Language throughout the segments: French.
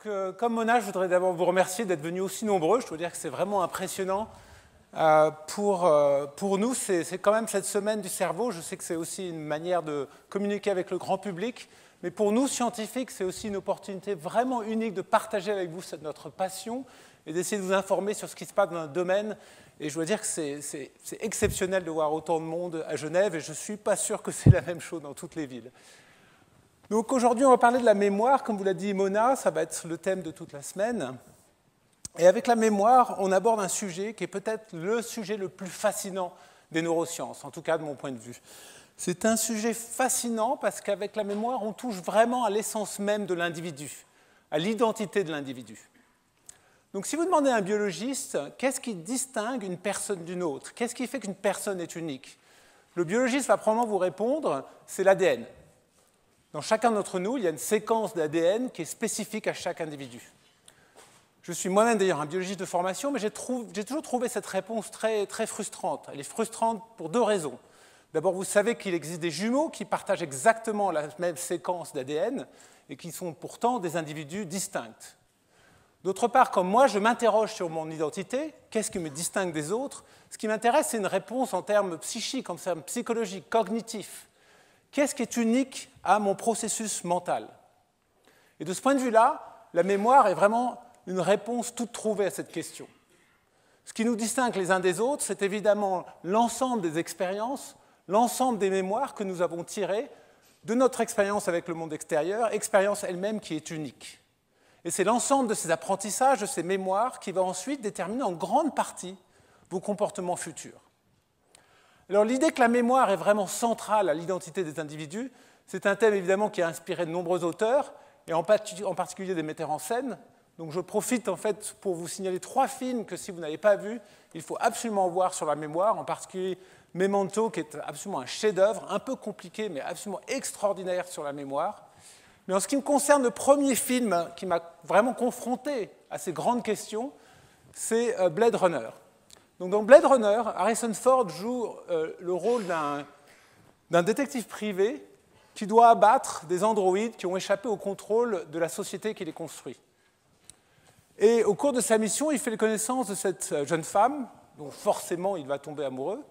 Donc, comme Mona, je voudrais d'abord vous remercier d'être venus aussi nombreux. Je dois dire que c'est vraiment impressionnant. Pour nous, c'est quand même cette semaine du cerveau. Je sais que c'est aussi une manière de communiquer avec le grand public. Mais pour nous, scientifiques, c'est aussi une opportunité vraiment unique de partager avec vous notre passion et d'essayer de vous informer sur ce qui se passe dans un domaine. Et je dois dire que c'est exceptionnel de voir autant de monde à Genève. Et je ne suis pas sûr que c'est la même chose dans toutes les villes. Donc aujourd'hui, on va parler de la mémoire. Comme vous l'a dit Mona, ça va être le thème de toute la semaine. Et avec la mémoire, on aborde un sujet qui est peut-être le sujet le plus fascinant des neurosciences, en tout cas de mon point de vue. C'est un sujet fascinant parce qu'avec la mémoire, on touche vraiment à l'essence même de l'individu, à l'identité de l'individu. Donc si vous demandez à un biologiste, qu'est-ce qui distingue une personne d'une autre? Qu'est-ce qui fait qu'une personne est unique? Le biologiste va probablement vous répondre, c'est l'ADN. Dans chacun d'entre nous, il y a une séquence d'ADN qui est spécifique à chaque individu. Je suis moi-même d'ailleurs un biologiste de formation, mais j'ai toujours trouvé cette réponse très, très frustrante. Elle est frustrante pour deux raisons. D'abord, vous savez qu'il existe des jumeaux qui partagent exactement la même séquence d'ADN et qui sont pourtant des individus distincts. D'autre part, comme moi, je m'interroge sur mon identité, qu'est-ce qui me distingue des autres? Ce qui m'intéresse, c'est une réponse en termes psychiques, en termes psychologiques, cognitifs. Qu'est-ce qui est unique à mon processus mental? Et de ce point de vue-là, la mémoire est vraiment une réponse toute trouvée à cette question. Ce qui nous distingue les uns des autres, c'est évidemment l'ensemble des expériences, l'ensemble des mémoires que nous avons tirées de notre expérience avec le monde extérieur, expérience elle-même qui est unique. Et c'est l'ensemble de ces apprentissages, de ces mémoires, qui va ensuite déterminer en grande partie vos comportements futurs. Alors l'idée que la mémoire est vraiment centrale à l'identité des individus, c'est un thème évidemment qui a inspiré de nombreux auteurs, et en particulier des metteurs en scène. Donc je profite en fait pour vous signaler 3 films que si vous n'avez pas vus, il faut absolument voir sur la mémoire, en particulier Memento, qui est absolument un chef-d'œuvre, un peu compliqué, mais absolument extraordinaire sur la mémoire. Mais en ce qui me concerne, le premier film qui m'a vraiment confronté à ces grandes questions, c'est Blade Runner. Donc dans Blade Runner, Harrison Ford joue le rôle d'un détective privé qui doit abattre des androïdes qui ont échappé au contrôle de la société qui les construit. Et au cours de sa mission, il fait la connaissance de cette jeune femme, dont forcément il va tomber amoureux.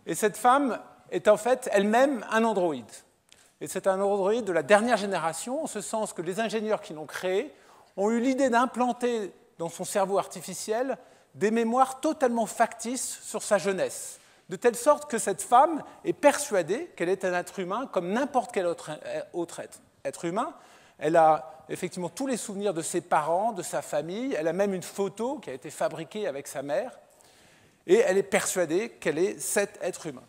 Et cette femme est en fait elle-même un androïde. Et c'est un androïde de la dernière génération, en ce sens que les ingénieurs qui l'ont créé ont eu l'idée d'implanter dans son cerveau artificiel des mémoires totalement factices sur sa jeunesse, de telle sorte que cette femme est persuadée qu'elle est un être humain comme n'importe quel autre être humain. Elle a effectivement tous les souvenirs de ses parents, de sa famille, elle a même une photo qui a été fabriquée avec sa mère, et elle est persuadée qu'elle est cet être humain.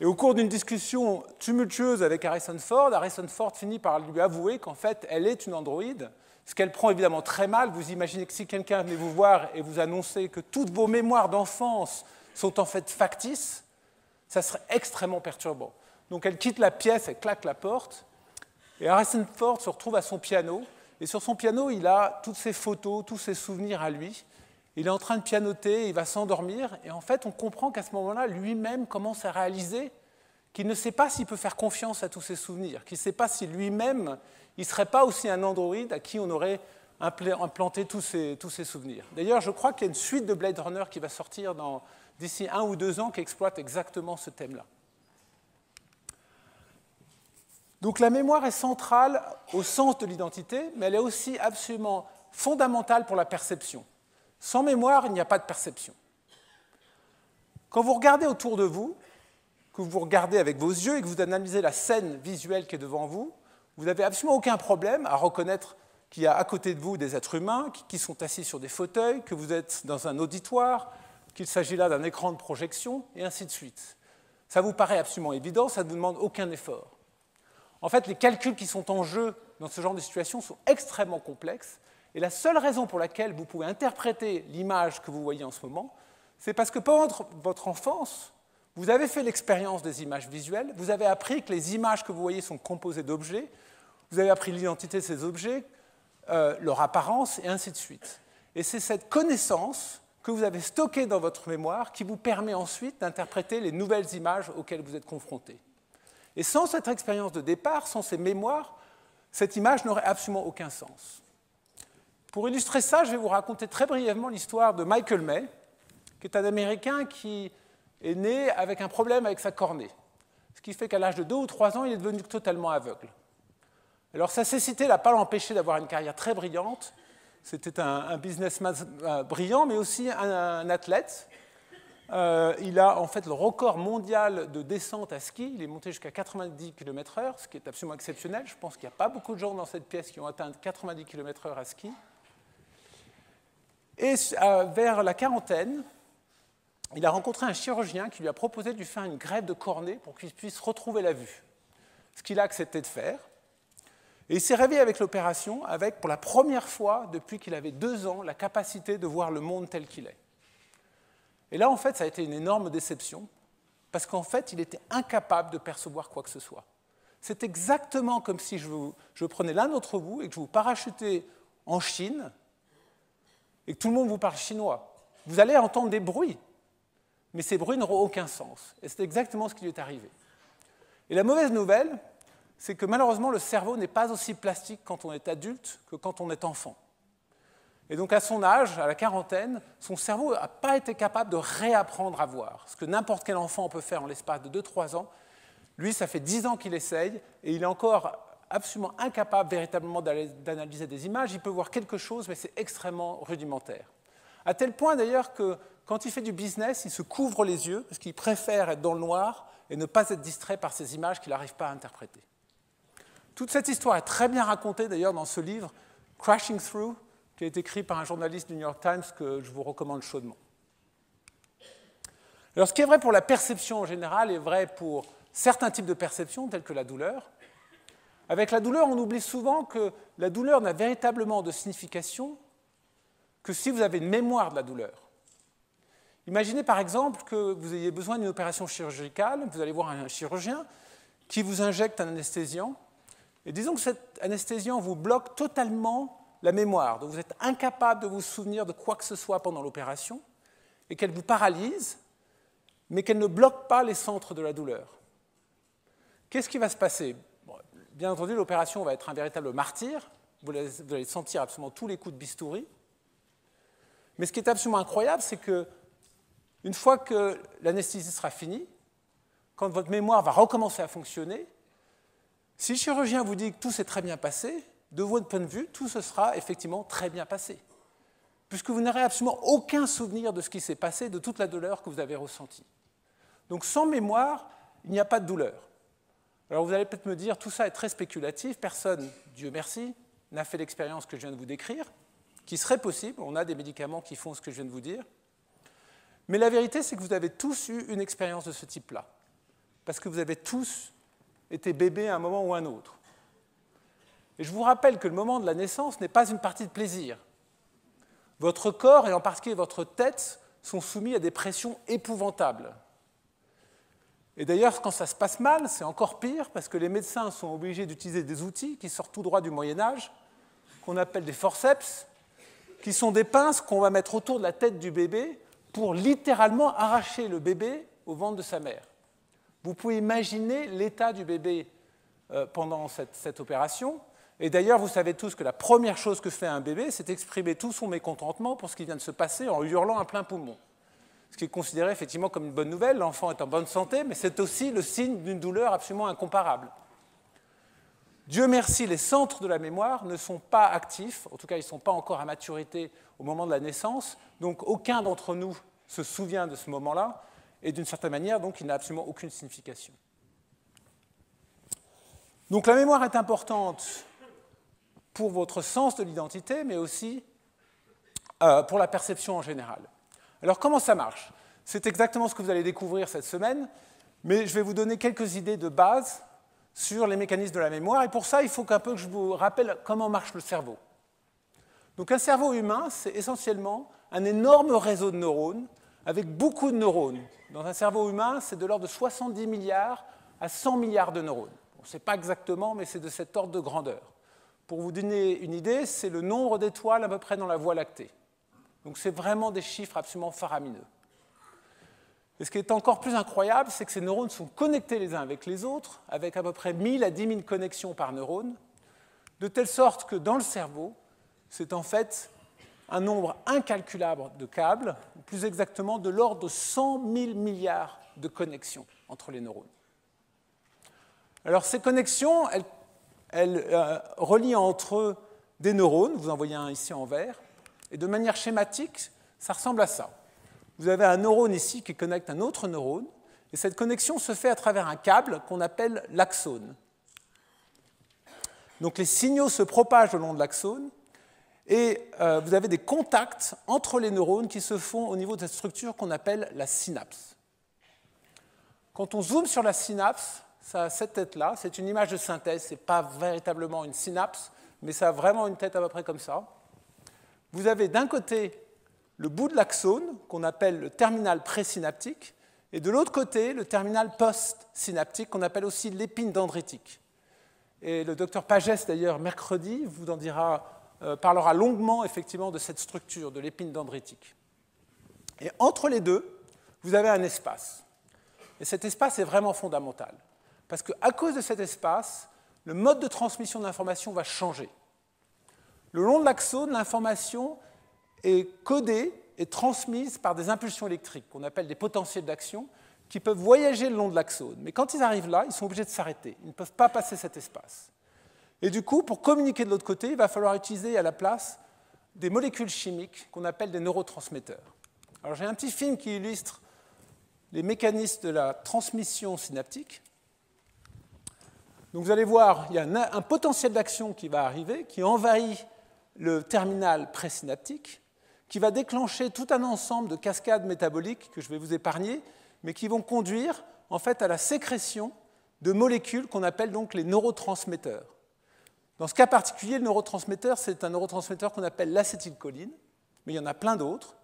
Et au cours d'une discussion tumultueuse avec Harrison Ford finit par lui avouer qu'en fait, elle est une androïde, ce qu'elle prend évidemment très mal. Vous imaginez que si quelqu'un venait vous voir et vous annonçait que toutes vos mémoires d'enfance sont en fait factices, ça serait extrêmement perturbant. Donc elle quitte la pièce, elle claque la porte, et Harrison Ford se retrouve à son piano, et sur son piano, il a toutes ses photos, tous ses souvenirs à lui. Il est en train de pianoter, il va s'endormir, et en fait, on comprend qu'à ce moment-là, lui-même commence à réaliser qu'il ne sait pas s'il peut faire confiance à tous ses souvenirs, qu'il ne sait pas si lui-même, il ne serait pas aussi un androïde à qui on aurait implanté tous ses souvenirs. D'ailleurs, je crois qu'il y a une suite de Blade Runner qui va sortir d'ici 1 ou 2 ans qui exploite exactement ce thème-là. Donc la mémoire est centrale au sens de l'identité, mais elle est aussi absolument fondamentale pour la perception. Sans mémoire, il n'y a pas de perception. Quand vous regardez autour de vous, que vous regardez avec vos yeux et que vous analysez la scène visuelle qui est devant vous, vous n'avez absolument aucun problème à reconnaître qu'il y a à côté de vous des êtres humains qui sont assis sur des fauteuils, que vous êtes dans un auditoire, qu'il s'agit là d'un écran de projection, et ainsi de suite. Ça vous paraît absolument évident, ça ne vous demande aucun effort. En fait, les calculs qui sont en jeu dans ce genre de situation sont extrêmement complexes, et la seule raison pour laquelle vous pouvez interpréter l'image que vous voyez en ce moment, c'est parce que pendant votre enfance, vous avez fait l'expérience des images visuelles, vous avez appris que les images que vous voyez sont composées d'objets, vous avez appris l'identité de ces objets, leur apparence, et ainsi de suite. Et c'est cette connaissance que vous avez stockée dans votre mémoire qui vous permet ensuite d'interpréter les nouvelles images auxquelles vous êtes confrontés. Et sans cette expérience de départ, sans ces mémoires, cette image n'aurait absolument aucun sens. Pour illustrer ça, je vais vous raconter très brièvement l'histoire de Michael May, qui est un Américain qui est né avec un problème avec sa cornée. Ce qui fait qu'à l'âge de 2 ou 3 ans, il est devenu totalement aveugle. Alors sa cécité ne l'a pas empêché d'avoir une carrière très brillante. C'était un businessman brillant, mais aussi un athlète. Il a en fait le record mondial de descente à ski. Il est monté jusqu'à 90 km/h, ce qui est absolument exceptionnel. Je pense qu'il n'y a pas beaucoup de gens dans cette pièce qui ont atteint 90 km/h à ski. Et vers la quarantaine, il a rencontré un chirurgien qui lui a proposé de lui faire une greffe de cornée pour qu'il puisse retrouver la vue. Ce qu'il a accepté de faire. Et il s'est réveillé avec l'opération, avec pour la première fois depuis qu'il avait 2 ans la capacité de voir le monde tel qu'il est. Et là, en fait, ça a été une énorme déception, parce qu'en fait, il était incapable de percevoir quoi que ce soit. C'est exactement comme si je prenais l'un d'entre vous et que je vous parachutais en Chine et que tout le monde vous parle chinois. Vous allez entendre des bruits, mais ces bruits n'auront aucun sens. Et c'est exactement ce qui lui est arrivé. Et la mauvaise nouvelle, c'est que malheureusement, le cerveau n'est pas aussi plastique quand on est adulte que quand on est enfant. Et donc à son âge, à la quarantaine, son cerveau n'a pas été capable de réapprendre à voir. Ce que n'importe quel enfant peut faire en l'espace de 2-3 ans. Lui, ça fait 10 ans qu'il essaye, et il est encore absolument incapable véritablement d'analyser des images. Il peut voir quelque chose, mais c'est extrêmement rudimentaire. À tel point d'ailleurs que quand il fait du business, il se couvre les yeux, parce qu'il préfère être dans le noir et ne pas être distrait par ces images qu'il n'arrive pas à interpréter. Toute cette histoire est très bien racontée d'ailleurs dans ce livre, Crashing Through, qui a été écrit par un journaliste du New York Times que je vous recommande chaudement. Alors, ce qui est vrai pour la perception en général est vrai pour certains types de perceptions, telles que la douleur. Avec la douleur, on oublie souvent que la douleur n'a véritablement de signification que si vous avez une mémoire de la douleur. Imaginez par exemple que vous ayez besoin d'une opération chirurgicale, vous allez voir un chirurgien qui vous injecte un anesthésiant, et disons que cet anesthésiant vous bloque totalement la mémoire, donc vous êtes incapable de vous souvenir de quoi que ce soit pendant l'opération, et qu'elle vous paralyse, mais qu'elle ne bloque pas les centres de la douleur. Qu'est-ce qui va se passer? Bon, bien entendu, l'opération va être un véritable martyr, vous allez sentir absolument tous les coups de bistouri, mais ce qui est absolument incroyable, c'est que une fois que l'anesthésie sera finie, quand votre mémoire va recommencer à fonctionner, si le chirurgien vous dit que tout s'est très bien passé, de votre point de vue, tout se sera effectivement très bien passé, puisque vous n'aurez absolument aucun souvenir de ce qui s'est passé, de toute la douleur que vous avez ressentie. Donc sans mémoire, il n'y a pas de douleur. Alors vous allez peut-être me dire, tout ça est très spéculatif, personne, Dieu merci, n'a fait l'expérience que je viens de vous décrire, qui serait possible, on a des médicaments qui font ce que je viens de vous dire, mais la vérité c'est que vous avez tous eu une expérience de ce type-là, parce que vous avez tous été bébés à un moment ou à un autre. Et je vous rappelle que le moment de la naissance n'est pas une partie de plaisir. Votre corps, et en particulier votre tête, sont soumis à des pressions épouvantables. Et d'ailleurs, quand ça se passe mal, c'est encore pire, parce que les médecins sont obligés d'utiliser des outils qui sortent tout droit du Moyen-Âge, qu'on appelle des forceps, qui sont des pinces qu'on va mettre autour de la tête du bébé pour littéralement arracher le bébé au ventre de sa mère. Vous pouvez imaginer l'état du bébé pendant cette opération. Et d'ailleurs, vous savez tous que la première chose que fait un bébé, c'est exprimer tout son mécontentement pour ce qui vient de se passer en hurlant à plein poumon. Ce qui est considéré effectivement comme une bonne nouvelle, l'enfant est en bonne santé, mais c'est aussi le signe d'une douleur absolument incomparable. Dieu merci, les centres de la mémoire ne sont pas actifs, en tout cas ils ne sont pas encore à maturité au moment de la naissance, donc aucun d'entre nous se souvient de ce moment-là, et d'une certaine manière, donc, il n'a absolument aucune signification. Donc la mémoire est importante pour votre sens de l'identité, mais aussi pour la perception en général. Alors comment ça marche? C'est exactement ce que vous allez découvrir cette semaine, mais je vais vous donner quelques idées de base sur les mécanismes de la mémoire, et pour ça, il faut qu'un peu que je vous rappelle comment marche le cerveau. Donc un cerveau humain, c'est essentiellement un énorme réseau de neurones, avec beaucoup de neurones. Dans un cerveau humain, c'est de l'ordre de 70 milliards à 100 milliards de neurones. On ne sait pas exactement, mais c'est de cet ordre de grandeur. Pour vous donner une idée, c'est le nombre d'étoiles à peu près dans la Voie lactée. Donc c'est vraiment des chiffres absolument faramineux. Et ce qui est encore plus incroyable, c'est que ces neurones sont connectés les uns avec les autres, avec à peu près 1000 à 10 000 connexions par neurone, de telle sorte que dans le cerveau, c'est en fait un nombre incalculable de câbles, ou plus exactement de l'ordre de 100 000 milliards de connexions entre les neurones. Alors ces connexions, elles relient entre eux des neurones, vous en voyez un ici en vert, et de manière schématique, ça ressemble à ça. Vous avez un neurone ici qui connecte un autre neurone, et cette connexion se fait à travers un câble qu'on appelle l'axone. Donc les signaux se propagent le long de l'axone, et vous avez des contacts entre les neurones qui se font au niveau de cette structure qu'on appelle la synapse. Quand on zoome sur la synapse, ça a cette tête-là, c'est une image de synthèse, ce n'est pas véritablement une synapse, mais ça a vraiment une tête à peu près comme ça. Vous avez d'un côté le bout de l'axone, qu'on appelle le terminal présynaptique, et de l'autre côté, le terminal post-synaptique, qu'on appelle aussi l'épine dendritique. Et le docteur Pagès, d'ailleurs, mercredi, vous en parlera longuement, effectivement, de cette structure, de l'épine dendritique. Et entre les deux, vous avez un espace. Et cet espace est vraiment fondamental. Parce qu'à cause de cet espace, le mode de transmission de l'information va changer. Le long de l'axone, l'information est codée et transmise par des impulsions électriques, qu'on appelle des potentiels d'action, qui peuvent voyager le long de l'axone. Mais quand ils arrivent là, ils sont obligés de s'arrêter. Ils ne peuvent pas passer cet espace. Et du coup, pour communiquer de l'autre côté, il va falloir utiliser à la place des molécules chimiques qu'on appelle des neurotransmetteurs. Alors j'ai un petit film qui illustre les mécanismes de la transmission synaptique. Donc vous allez voir, il y a un potentiel d'action qui va arriver, qui envahit le terminal présynaptique, qui va déclencher tout un ensemble de cascades métaboliques que je vais vous épargner, mais qui vont conduire en fait à la sécrétion de molécules qu'on appelle donc les neurotransmetteurs. Dans ce cas particulier, le neurotransmetteur, c'est un neurotransmetteur qu'on appelle l'acétylcholine, mais il y en a plein d'autres.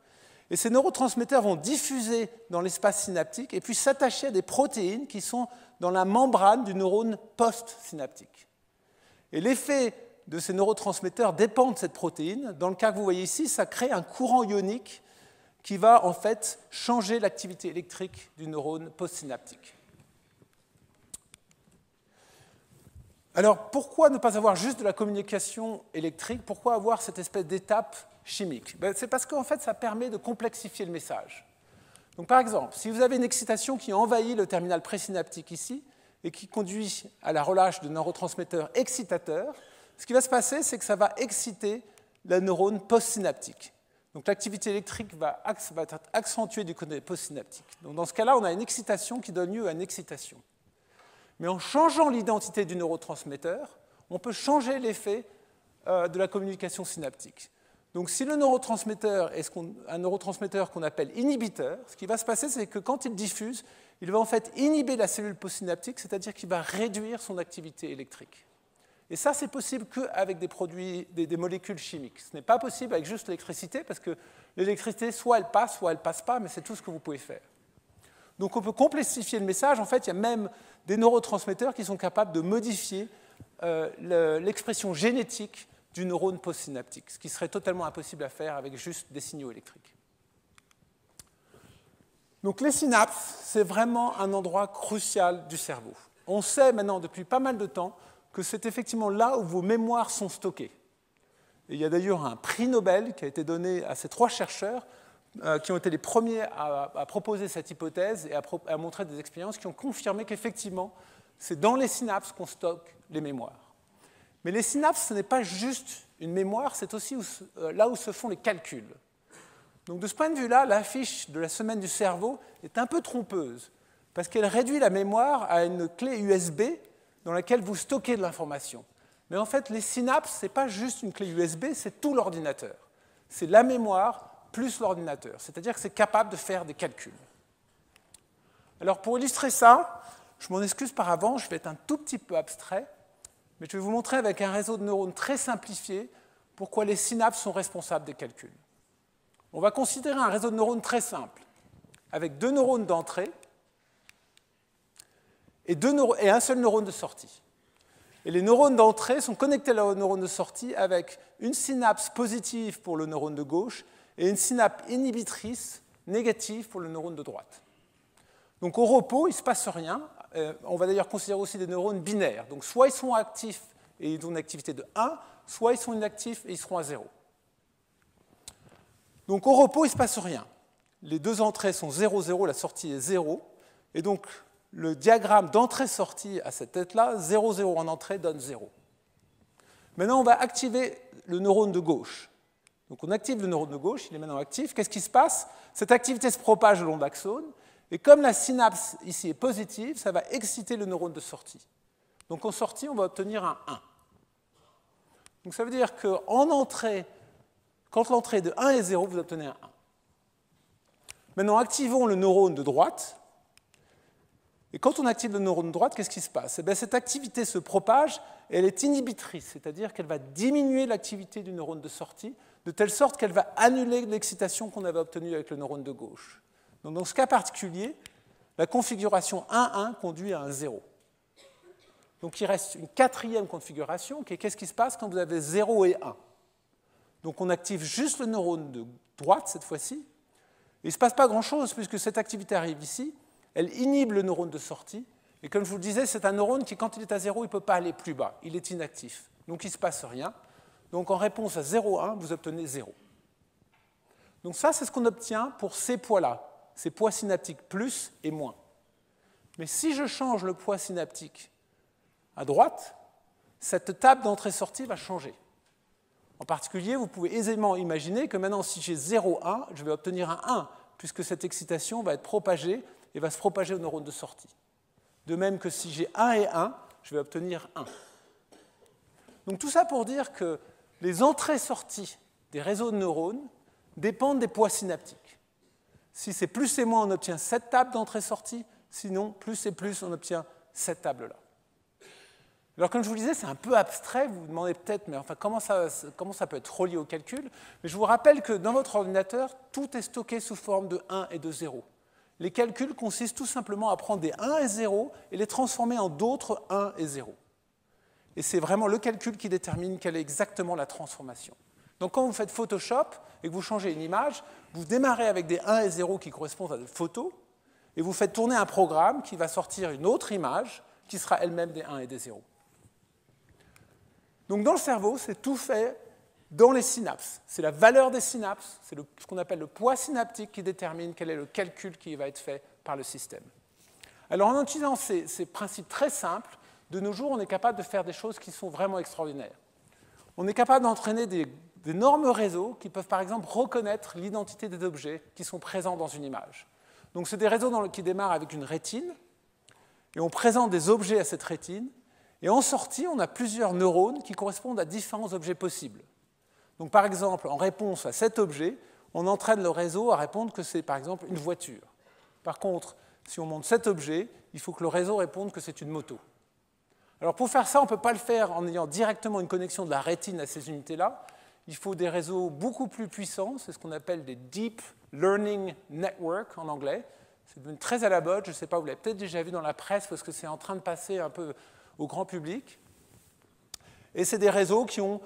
Et ces neurotransmetteurs vont diffuser dans l'espace synaptique et puis s'attacher à des protéines qui sont dans la membrane du neurone post-synaptique. Et l'effet de ces neurotransmetteurs dépend de cette protéine. Dans le cas que vous voyez ici, ça crée un courant ionique qui va en fait changer l'activité électrique du neurone post-synaptique. Alors, pourquoi ne pas avoir juste de la communication électrique? Pourquoi avoir cette espèce d'étape chimique? C'est parce qu'en fait, ça permet de complexifier le message. Donc, par exemple, si vous avez une excitation qui envahit le terminal présynaptique ici et qui conduit à la relâche de neurotransmetteurs excitateurs, ce qui va se passer, c'est que ça va exciter la neurone postsynaptique. Donc, l'activité électrique va être accentuée du côté postsynaptique. Donc, dans ce cas-là, on a une excitation qui donne lieu à une excitation. Mais en changeant l'identité du neurotransmetteur, on peut changer l'effet de la communication synaptique. Donc si le neurotransmetteur est un neurotransmetteur qu'on appelle inhibiteur, ce qui va se passer, c'est que quand il diffuse, il va en fait inhiber la cellule postsynaptique, c'est-à-dire qu'il va réduire son activité électrique. Et ça, c'est possible qu'avec des produits, des molécules chimiques. Ce n'est pas possible avec juste l'électricité, parce que l'électricité, soit elle passe pas, mais c'est tout ce que vous pouvez faire. Donc on peut complexifier le message. En fait, il y a même des neurotransmetteurs qui sont capables de modifier l'expression génétique du neurone postsynaptique, ce qui serait totalement impossible à faire avec juste des signaux électriques. Donc les synapses, c'est vraiment un endroit crucial du cerveau. On sait maintenant depuis pas mal de temps que c'est effectivement là où vos mémoires sont stockées. Et il y a d'ailleurs un prix Nobel qui a été donné à ces 3 chercheurs qui ont été les premiers à proposer cette hypothèse et à montrer des expériences qui ont confirmé qu'effectivement, c'est dans les synapses qu'on stocke les mémoires. Mais les synapses, ce n'est pas juste une mémoire, c'est aussi là où se font les calculs. Donc de ce point de vue-là, l'affiche de la semaine du cerveau est un peu trompeuse, parce qu'elle réduit la mémoire à une clé USB dans laquelle vous stockez de l'information. Mais en fait, les synapses, ce n'est pas juste une clé USB, c'est tout l'ordinateur. C'est la mémoire plus l'ordinateur, c'est-à-dire que c'est capable de faire des calculs. Alors pour illustrer ça, je m'en excuse par avance, je vais être un tout petit peu abstrait, mais je vais vous montrer avec un réseau de neurones très simplifié pourquoi les synapses sont responsables des calculs. On va considérer un réseau de neurones très simple, avec 2 neurones d'entrée et un seul neurone de sortie. Et les neurones d'entrée sont connectés aux neurones de sortie avec une synapse positive pour le neurone de gauche et une synapse inhibitrice négative pour le neurone de droite. Donc au repos, il ne se passe rien. On va d'ailleurs considérer aussi des neurones binaires. Donc soit ils sont actifs et ils ont une activité de 1, soit ils sont inactifs et ils seront à 0. Donc au repos, il ne se passe rien. Les deux entrées sont 0, 0, la sortie est 0. Et donc le diagramme d'entrée-sortie à cette tête-là, 0, 0 en entrée donne 0. Maintenant, on va activer le neurone de gauche. Donc on active le neurone de gauche, il est maintenant actif. Qu'est-ce qui se passe? Cette activité se propage le long de l'axone. Et comme la synapse ici est positive, ça va exciter le neurone de sortie. Donc en sortie, on va obtenir un 1. Donc ça veut dire qu'en entrée, quand l'entrée est de 1 et 0, vous obtenez un 1. Maintenant, activons le neurone de droite. Et quand on active le neurone de droite, qu'est-ce qui se passe? Cette activité se propage et elle est inhibitrice, c'est-à-dire qu'elle va diminuer l'activité du neurone de sortie, de telle sorte qu'elle va annuler l'excitation qu'on avait obtenue avec le neurone de gauche. Donc dans ce cas particulier, la configuration 1-1 conduit à un 0. Donc il reste une quatrième configuration, qui est qu'est-ce qui se passe quand vous avez 0 et 1. Donc on active juste le neurone de droite cette fois-ci. Et il ne se passe pas grand-chose, puisque cette activité arrive ici, elle inhibe le neurone de sortie. Et comme je vous le disais, c'est un neurone qui, quand il est à 0, il ne peut pas aller plus bas. Il est inactif. Donc il ne se passe rien. Donc en réponse à 0,1, vous obtenez 0. Donc ça, c'est ce qu'on obtient pour ces poids-là, ces poids synaptiques plus et moins. Mais si je change le poids synaptique à droite, cette table d'entrée-sortie va changer. En particulier, vous pouvez aisément imaginer que maintenant, si j'ai 0,1, je vais obtenir un 1, puisque cette excitation va être propagée et va se propager au neurone de sortie. De même que si j'ai 1 et 1, je vais obtenir 1. Donc tout ça pour dire que les entrées-sorties des réseaux de neurones dépendent des poids synaptiques. Si c'est plus et moins, on obtient cette table d'entrée-sortie. Sinon, plus et plus, on obtient cette table-là. Alors, comme je vous le disais, c'est un peu abstrait. Vous vous demandez peut-être, mais enfin, comment ça peut être relié au calcul? Mais je vous rappelle que dans votre ordinateur, tout est stocké sous forme de 1 et de 0. Les calculs consistent tout simplement à prendre des 1 et 0 et les transformer en d'autres 1 et 0. Et c'est vraiment le calcul qui détermine quelle est exactement la transformation. Donc quand vous faites Photoshop et que vous changez une image, vous démarrez avec des 1 et 0 qui correspondent à des photos, et vous faites tourner un programme qui va sortir une autre image qui sera elle-même des 1 et des 0. Donc dans le cerveau, c'est tout fait dans les synapses. C'est la valeur des synapses, c'est ce qu'on appelle le poids synaptique qui détermine quel est le calcul qui va être fait par le système. Alors en utilisant ces principes très simples, de nos jours, on est capable de faire des choses qui sont vraiment extraordinaires. On est capable d'entraîner d'énormes réseaux qui peuvent par exemple reconnaître l'identité des objets qui sont présents dans une image. Donc c'est des réseaux qui démarrent avec une rétine, et on présente des objets à cette rétine, et en sortie, on a plusieurs neurones qui correspondent à différents objets possibles. Donc par exemple, en réponse à cet objet, on entraîne le réseau à répondre que c'est par exemple une voiture. Par contre, si on montre cet objet, il faut que le réseau réponde que c'est une moto. Alors pour faire ça, on ne peut pas le faire en ayant directement une connexion de la rétine à ces unités-là. Il faut des réseaux beaucoup plus puissants, c'est ce qu'on appelle des Deep Learning Network en anglais. C'est devenu très à la mode, je ne sais pas, vous l'avez peut-être déjà vu dans la presse parce que c'est en train de passer un peu au grand public. Et c'est des réseaux qui ont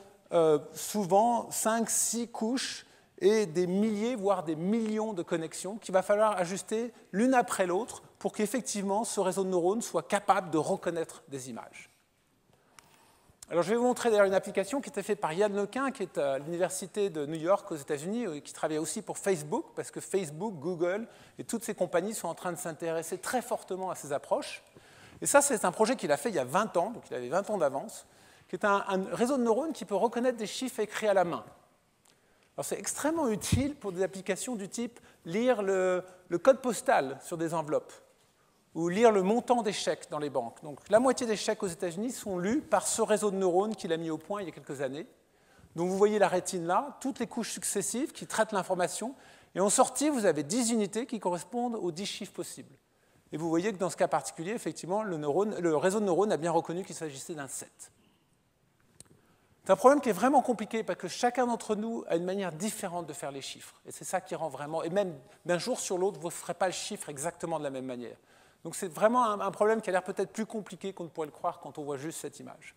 souvent 5, 6 couches et des milliers, voire des millions de connexions qu'il va falloir ajuster l'une après l'autre pour qu'effectivement ce réseau de neurones soit capable de reconnaître des images. Alors je vais vous montrer d'ailleurs une application qui était faite par Yann Lequin, qui est à l'université de New York aux États-Unis, et qui travaille aussi pour Facebook, parce que Facebook, Google et toutes ces compagnies sont en train de s'intéresser très fortement à ces approches. Et ça, c'est un projet qu'il a fait il y a 20 ans, donc il avait 20 ans d'avance, qui est un réseau de neurones qui peut reconnaître des chiffres écrits à la main. Alors c'est extrêmement utile pour des applications du type lire le code postal sur des enveloppes ou lire le montant des chèques dans les banques. Donc la moitié des chèques aux États-Unis sont lus par ce réseau de neurones qu'il a mis au point il y a quelques années. Donc vous voyez la rétine là, toutes les couches successives qui traitent l'information, et en sortie, vous avez 10 unités qui correspondent aux 10 chiffres possibles. Et vous voyez que dans ce cas particulier, effectivement, le réseau de neurones a bien reconnu qu'il s'agissait d'un 7. C'est un problème qui est vraiment compliqué parce que chacun d'entre nous a une manière différente de faire les chiffres. Et c'est ça qui rend vraiment... Et même d'un jour sur l'autre, vous ne ferez pas le chiffre exactement de la même manière. Donc c'est vraiment un problème qui a l'air peut-être plus compliqué qu'on ne pourrait le croire quand on voit juste cette image.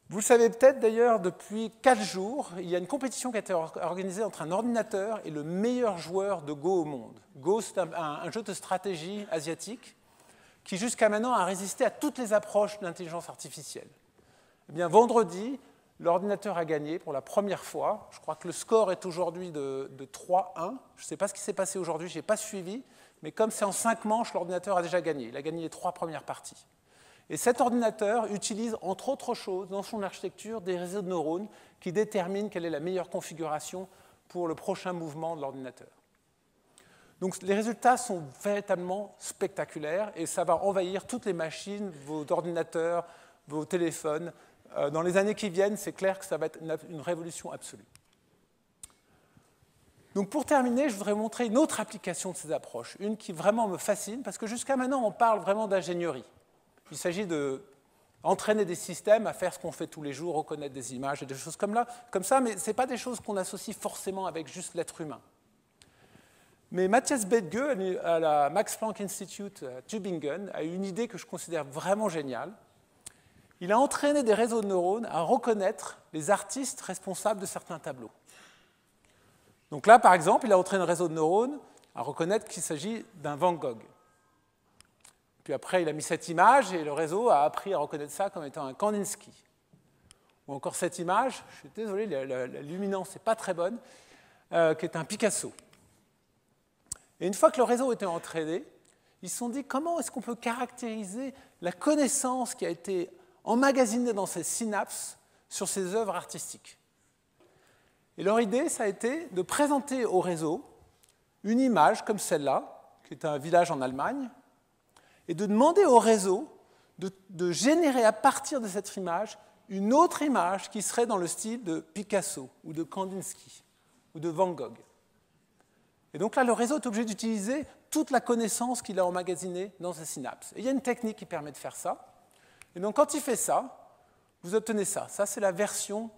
Vous le savez peut-être d'ailleurs, depuis 4 jours, il y a une compétition qui a été organisée entre un ordinateur et le meilleur joueur de Go au monde. Go, c'est un jeu de stratégie asiatique qui jusqu'à maintenant a résisté à toutes les approches d'intelligence artificielle. Eh bien, vendredi, l'ordinateur a gagné pour la première fois. Je crois que le score est aujourd'hui de 3-1. Je ne sais pas ce qui s'est passé aujourd'hui, je n'ai pas suivi, mais comme c'est en 5 manches, l'ordinateur a déjà gagné. Il a gagné les 3 premières parties. Et cet ordinateur utilise, entre autres choses, dans son architecture, des réseaux de neurones qui déterminent quelle est la meilleure configuration pour le prochain mouvement de l'ordinateur. Donc les résultats sont véritablement spectaculaires et ça va envahir toutes les machines, vos ordinateurs, vos téléphones. Dans les années qui viennent, c'est clair que ça va être une révolution absolue. Donc pour terminer, je voudrais vous montrer une autre application de ces approches, une qui vraiment me fascine, parce que jusqu'à maintenant, on parle vraiment d'ingénierie. Il s'agit d'entraîner des systèmes à faire ce qu'on fait tous les jours, reconnaître des images et des choses comme ça, mais ce n'est pas des choses qu'on associe forcément avec juste l'être humain. Mais Matthias Bethge, à la Max Planck Institute à Tübingen, a eu une idée que je considère vraiment géniale. Il a entraîné des réseaux de neurones à reconnaître les artistes responsables de certains tableaux. Donc là, par exemple, il a entraîné un réseau de neurones à reconnaître qu'il s'agit d'un Van Gogh. Puis après, il a mis cette image et le réseau a appris à reconnaître ça comme étant un Kandinsky. Ou encore cette image, je suis désolé, la luminance n'est pas très bonne, qui est un Picasso. Et une fois que le réseau était entraîné, ils se sont dit comment est-ce qu'on peut caractériser la connaissance qui a été emmagasinée dans ces synapses sur ces œuvres artistiques. Et leur idée, ça a été de présenter au réseau une image comme celle-là, qui est un village en Allemagne, et de demander au réseau de générer à partir de cette image une autre image qui serait dans le style de Picasso ou de Kandinsky ou de Van Gogh. Et donc là, le réseau est obligé d'utiliser toute la connaissance qu'il a emmagasinée dans ses synapses. Et il y a une technique qui permet de faire ça. Et donc quand il fait ça, vous obtenez ça. Ça, c'est la version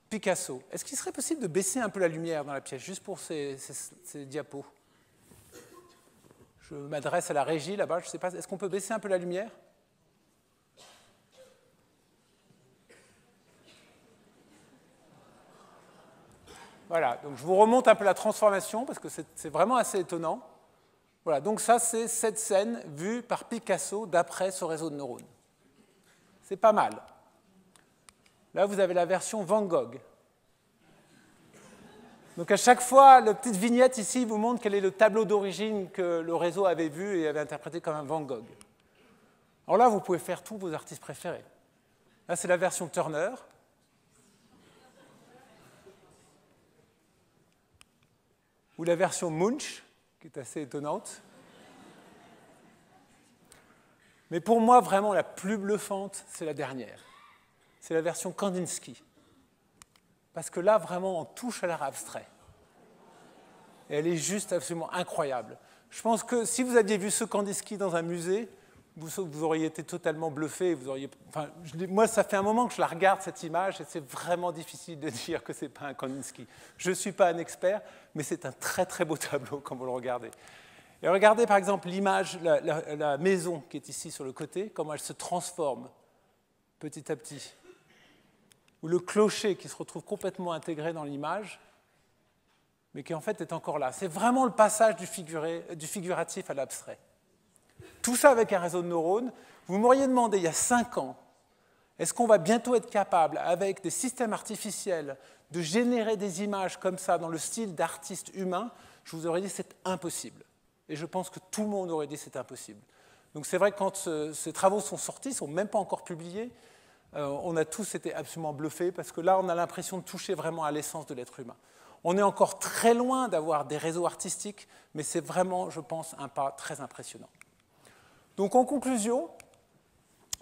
Picasso. Est-ce qu'il serait possible de baisser un peu la lumière dans la pièce, juste pour ces diapos? Je m'adresse à la régie là-bas, je ne sais pas, est-ce qu'on peut baisser un peu la lumière? Voilà, donc je vous remonte un peu la transformation parce que c'est vraiment assez étonnant. Voilà, donc ça c'est cette scène vue par Picasso d'après ce réseau de neurones. C'est pas mal. Là vous avez la version Van Gogh. Donc à chaque fois, la petite vignette ici vous montre quel est le tableau d'origine que le réseau avait vu et avait interprété comme un Van Gogh. Alors là, vous pouvez faire tous vos artistes préférés. Là, c'est la version Turner. Ou la version Munch, qui est assez étonnante. Mais pour moi, vraiment, la plus bluffante, c'est la dernière. C'est la version Kandinsky. Parce que là, vraiment, on touche à l'art abstrait. Et elle est juste absolument incroyable. Je pense que si vous aviez vu ce Kandinsky dans un musée, vous auriez été totalement bluffé. Moi, ça fait un moment que je la regarde, cette image, et c'est vraiment difficile de dire que ce n'est pas un Kandinsky. Je ne suis pas un expert, mais c'est un très très beau tableau quand vous le regardez. Et regardez par exemple l'image, la maison qui est ici sur le côté, comment elle se transforme petit à petit. Ou le clocher qui se retrouve complètement intégré dans l'image, mais qui en fait est encore là. C'est vraiment le passage du figuratif à l'abstrait. Tout ça avec un réseau de neurones. Vous m'auriez demandé il y a 5 ans, est-ce qu'on va bientôt être capable, avec des systèmes artificiels, de générer des images comme ça dans le style d'artistes humains? Je vous aurais dit c'est impossible. Et je pense que tout le monde aurait dit c'est impossible. Donc c'est vrai que quand ces travaux sont sortis, ils ne sont même pas encore publiés, on a tous été absolument bluffés parce que là, on a l'impression de toucher vraiment à l'essence de l'être humain. On est encore très loin d'avoir des réseaux artistiques, mais c'est vraiment, je pense, un pas très impressionnant. Donc en conclusion,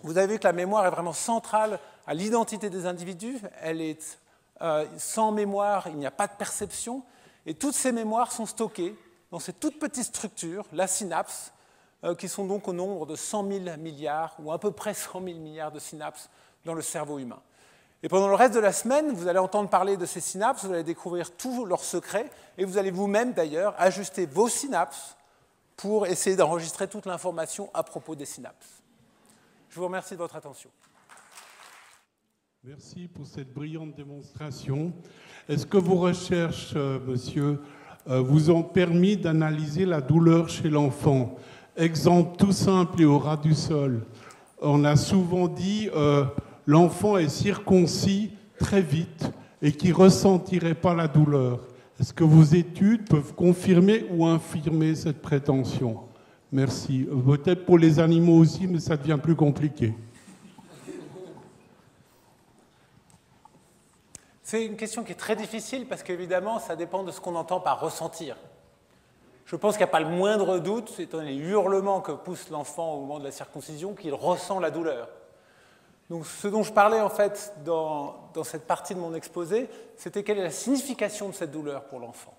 vous avez vu que la mémoire est vraiment centrale à l'identité des individus. Elle est sans mémoire, il n'y a pas de perception, et toutes ces mémoires sont stockées dans ces toutes petites structures, la synapse, qui sont donc au nombre de 100 000 milliards, ou à peu près 100 000 milliards de synapses dans le cerveau humain. Et pendant le reste de la semaine, vous allez entendre parler de ces synapses, vous allez découvrir tous leurs secrets, et vous allez vous-même d'ailleurs ajuster vos synapses pour essayer d'enregistrer toute l'information à propos des synapses. Je vous remercie de votre attention. Merci pour cette brillante démonstration. Est-ce que vos recherches, monsieur, vous ont permis d'analyser la douleur chez l'enfant? Exemple tout simple et au ras du sol. On a souvent dit l'enfant est circoncis très vite et qui ne ressentiraient pas la douleur. Est-ce que vos études peuvent confirmer ou infirmer cette prétention? Merci. Peut-être pour les animaux aussi, mais ça devient plus compliqué. C'est une question qui est très difficile parce qu'évidemment, ça dépend de ce qu'on entend par ressentir. Je pense qu'il n'y a pas le moindre doute, étant donné les hurlements que pousse l'enfant au moment de la circoncision, qu'il ressent la douleur. Donc ce dont je parlais en fait dans cette partie de mon exposé, c'était quelle est la signification de cette douleur pour l'enfant,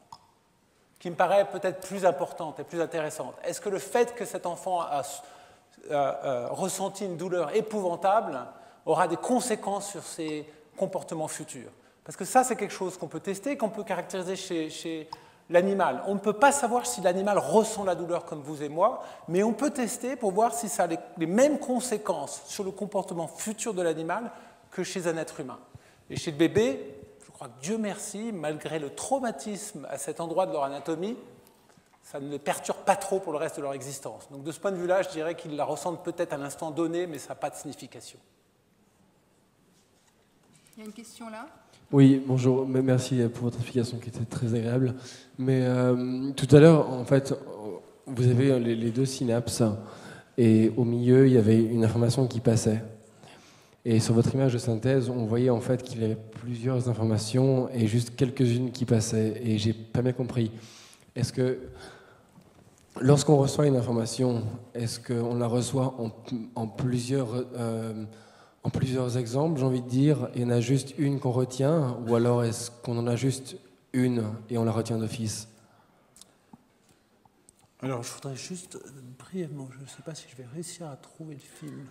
qui me paraît peut-être plus importante et plus intéressante. Est-ce que le fait que cet enfant a ressenti une douleur épouvantable aura des conséquences sur ses comportements futurs? Parce que ça, c'est quelque chose qu'on peut tester, qu'on peut caractériser chez l'animal. On ne peut pas savoir si l'animal ressent la douleur comme vous et moi, mais on peut tester pour voir si ça a les mêmes conséquences sur le comportement futur de l'animal que chez un être humain. Et chez le bébé, je crois que Dieu merci, malgré le traumatisme à cet endroit de leur anatomie, ça ne les perturbe pas trop pour le reste de leur existence. Donc de ce point de vue-là, je dirais qu'ils la ressentent peut-être à un instant donné, mais ça n'a pas de signification. Il y a une question là. Oui, bonjour, merci pour votre explication qui était très agréable. Mais tout à l'heure, en fait, vous avez les deux synapses et au milieu, il y avait une information qui passait. Et sur votre image de synthèse, on voyait en fait qu'il y avait plusieurs informations et juste quelques-unes qui passaient. Et j'ai pas bien compris. Est-ce que lorsqu'on reçoit une information, est-ce qu'on la reçoit en plusieurs exemples, j'ai envie de dire, et on a juste une qu'on retient, ou alors est-ce qu'on en a juste une et on la retient d'office? Alors, je voudrais juste brièvement, je ne sais pas si je vais réussir à trouver le film.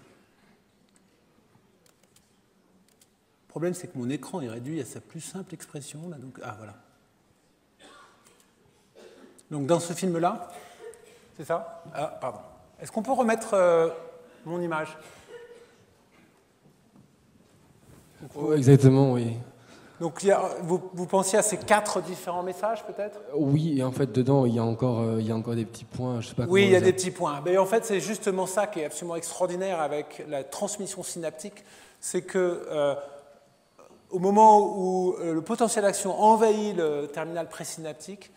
Le problème, c'est que mon écran est réduit à sa plus simple expression. Là, donc, voilà. Donc, dans ce film-là, c'est ça? Pardon. Est-ce qu'on peut remettre mon image? Exactement, oui. Donc, vous pensiez à ces 4 différents messages, peut-être? Oui, et en fait, dedans, il y a encore des petits points, je sais pas comment. Oui, il y a des petits points. Mais en fait, c'est justement ça qui est absolument extraordinaire avec la transmission synaptique, c'est que au moment où le potentiel d'action envahit le terminal présynaptique,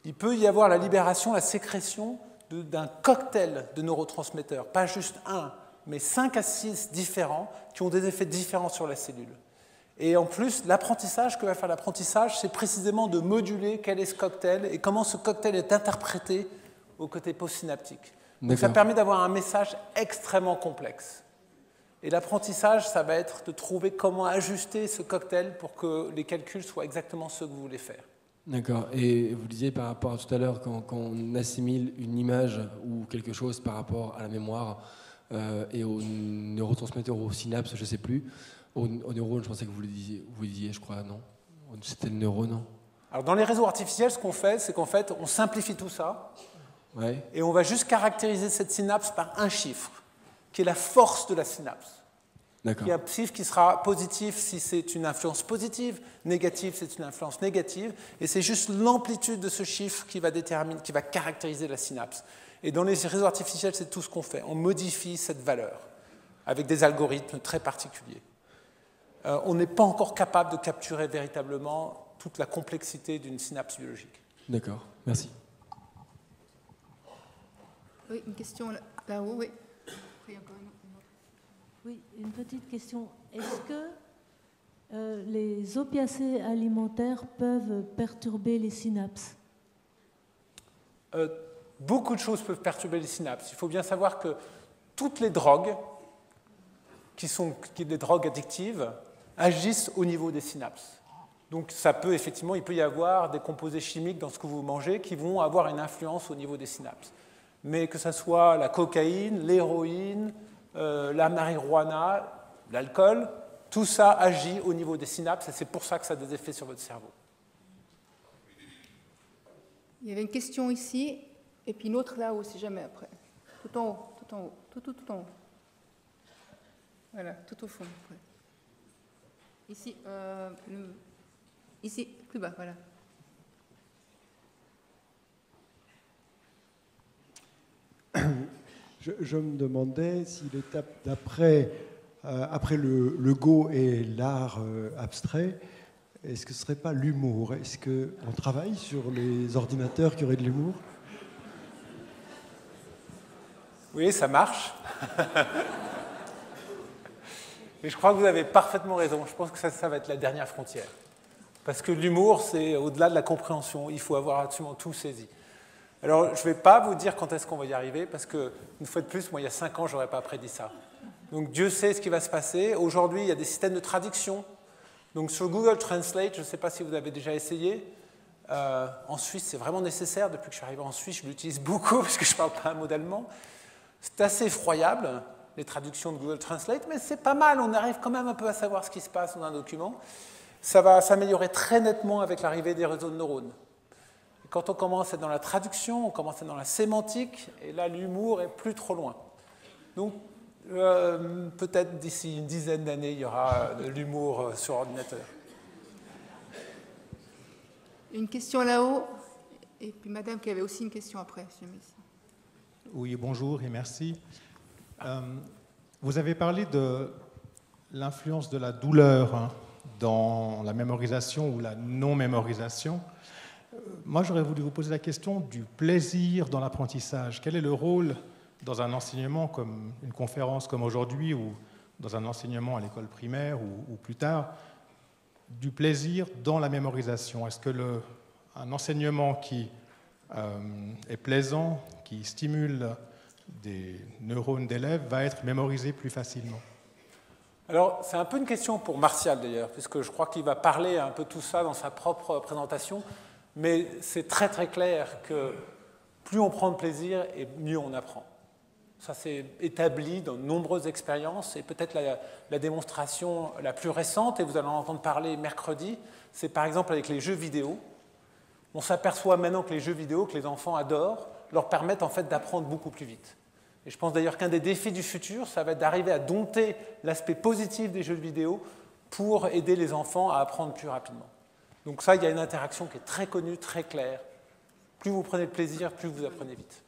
il peut y avoir la libération, la sécrétion d'un cocktail de neurotransmetteurs, pas juste un, mais 5 à 6 différents qui ont des effets différents sur la cellule. Et en plus, l'apprentissage, que va faire l'apprentissage, c'est précisément de moduler quel est ce cocktail et comment ce cocktail est interprété au côté postsynaptique. Donc ça permet d'avoir un message extrêmement complexe. Et l'apprentissage, ça va être de trouver comment ajuster ce cocktail pour que les calculs soient exactement ceux que vous voulez faire. D'accord. Et vous disiez par rapport à tout à l'heure, quand on assimile une image ou quelque chose par rapport à la mémoire et aux neurotransmetteurs ou aux synapses, je ne sais plus, aux neurones, je pensais que vous le disiez, je crois, non? C'était le neurone, non? Alors dans les réseaux artificiels, ce qu'on fait, c'est qu'en fait, on simplifie tout ça et on va juste caractériser cette synapse par un chiffre, qui est la force de la synapse. Il y a un chiffre qui sera positif si c'est une influence positive, négative si c'est une influence négative, et c'est juste l'amplitude de ce chiffre qui va caractériser la synapse. Et dans les réseaux artificiels, c'est tout ce qu'on fait. On modifie cette valeur avec des algorithmes très particuliers. On n'est pas encore capable de capturer véritablement toute la complexité d'une synapse biologique. D'accord, merci. Oui, une question là-haut, oui. Oui, une petite question. Est-ce que les opiacés alimentaires peuvent perturber les synapses? Beaucoup de choses peuvent perturber les synapses. Il faut bien savoir que toutes les drogues, qui sont des drogues addictives, agissent au niveau des synapses. Donc il peut y avoir des composés chimiques dans ce que vous mangez qui vont avoir une influence au niveau des synapses. Mais que ce soit la cocaïne, l'héroïne, la marijuana, l'alcool, tout ça agit au niveau des synapses et c'est pour ça que ça a des effets sur votre cerveau. Il y avait une question ici et puis une autre là-haut si jamais après. Tout en haut, tout en haut, tout en haut. Voilà, tout au fond. Après. Ici, ici, plus bas, voilà. Je me demandais si l'étape d'après après le Go et l'art abstrait, est-ce que ce ne serait pas l'humour? Est-ce qu'on travaille sur les ordinateurs qui auraient de l'humour? Oui, ça marche. Mais je crois que vous avez parfaitement raison. Je pense que ça va être la dernière frontière. Parce que l'humour, c'est au-delà de la compréhension. Il faut avoir absolument tout saisi. Alors, je ne vais pas vous dire quand est-ce qu'on va y arriver, parce que, une fois de plus, moi, il y a 5 ans, je n'aurais pas prédit ça. Donc, Dieu sait ce qui va se passer. Aujourd'hui, il y a des systèmes de traduction. Donc, sur Google Translate, je ne sais pas si vous avez déjà essayé. En Suisse, c'est vraiment nécessaire. Depuis que je suis arrivé en Suisse, je l'utilise beaucoup, parce que je ne parle pas un mot d'allemand. C'est assez effroyable, les traductions de Google Translate, mais c'est pas mal, on arrive quand même un peu à savoir ce qui se passe dans un document. Ça va s'améliorer très nettement avec l'arrivée des réseaux de neurones. Et quand on commence à être dans la traduction, on commence à être dans la sémantique, et là, l'humour est plus trop loin. Donc, peut-être d'ici une dizaine d'années, il y aura de l'humour sur ordinateur. Une question là-haut, et puis madame qui avait aussi une question après. Oui, bonjour et merci. Vous avez parlé de l'influence de la douleur dans la mémorisation ou la non-mémorisation. Moi, j'aurais voulu vous poser la question du plaisir dans l'apprentissage. Quel est le rôle dans un enseignement comme une conférence comme aujourd'hui ou dans un enseignement à l'école primaire ou plus tard, du plaisir dans la mémorisation? Est-ce que un enseignement qui est plaisant, qui stimule des neurones d'élèves, va être mémorisé plus facilement? Alors, c'est un peu une question pour Martial d'ailleurs, puisque je crois qu'il va parler un peu tout ça dans sa propre présentation, mais c'est très très clair que plus on prend de plaisir et mieux on apprend. Ça s'est établi dans de nombreuses expériences, et peut-être la démonstration la plus récente, et vous allez en entendre parler mercredi, c'est par exemple avec les jeux vidéo. On s'aperçoit maintenant que les jeux vidéo que les enfants adorent leur permettent en fait d'apprendre beaucoup plus vite. Et je pense d'ailleurs qu'un des défis du futur, ça va être d'arriver à dompter l'aspect positif des jeux vidéo pour aider les enfants à apprendre plus rapidement. Donc ça, il y a une interaction qui est très connue, très claire. Plus vous prenez de plaisir, plus vous apprenez vite.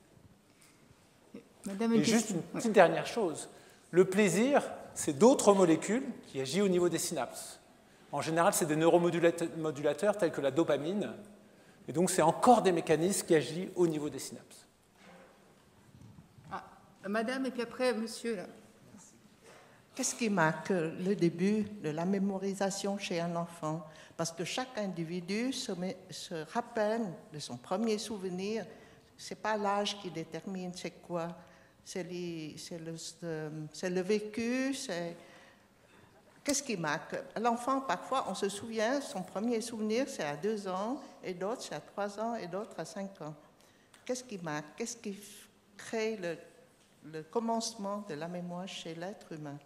Madame, et juste une petite dernière chose. Le plaisir, c'est d'autres molécules qui agissent au niveau des synapses. En général, c'est des neuromodulateurs tels que la dopamine. Et donc, c'est encore des mécanismes qui agissent au niveau des synapses. Ah, madame, et puis après, monsieur, là. Qu'est-ce qui marque le début de la mémorisation chez un enfant? Parce que chaque individu se rappelle de son premier souvenir. Ce n'est pas l'âge qui détermine c'est quoi. C'est le vécu, c'est... Qu'est-ce qui marque? L'enfant, parfois, on se souvient, son premier souvenir, c'est à 2 ans, et d'autres, c'est à 3 ans, et d'autres à 5 ans. Qu'est-ce qui marque? Qu'est-ce qui crée le commencement de la mémoire chez l'être humain?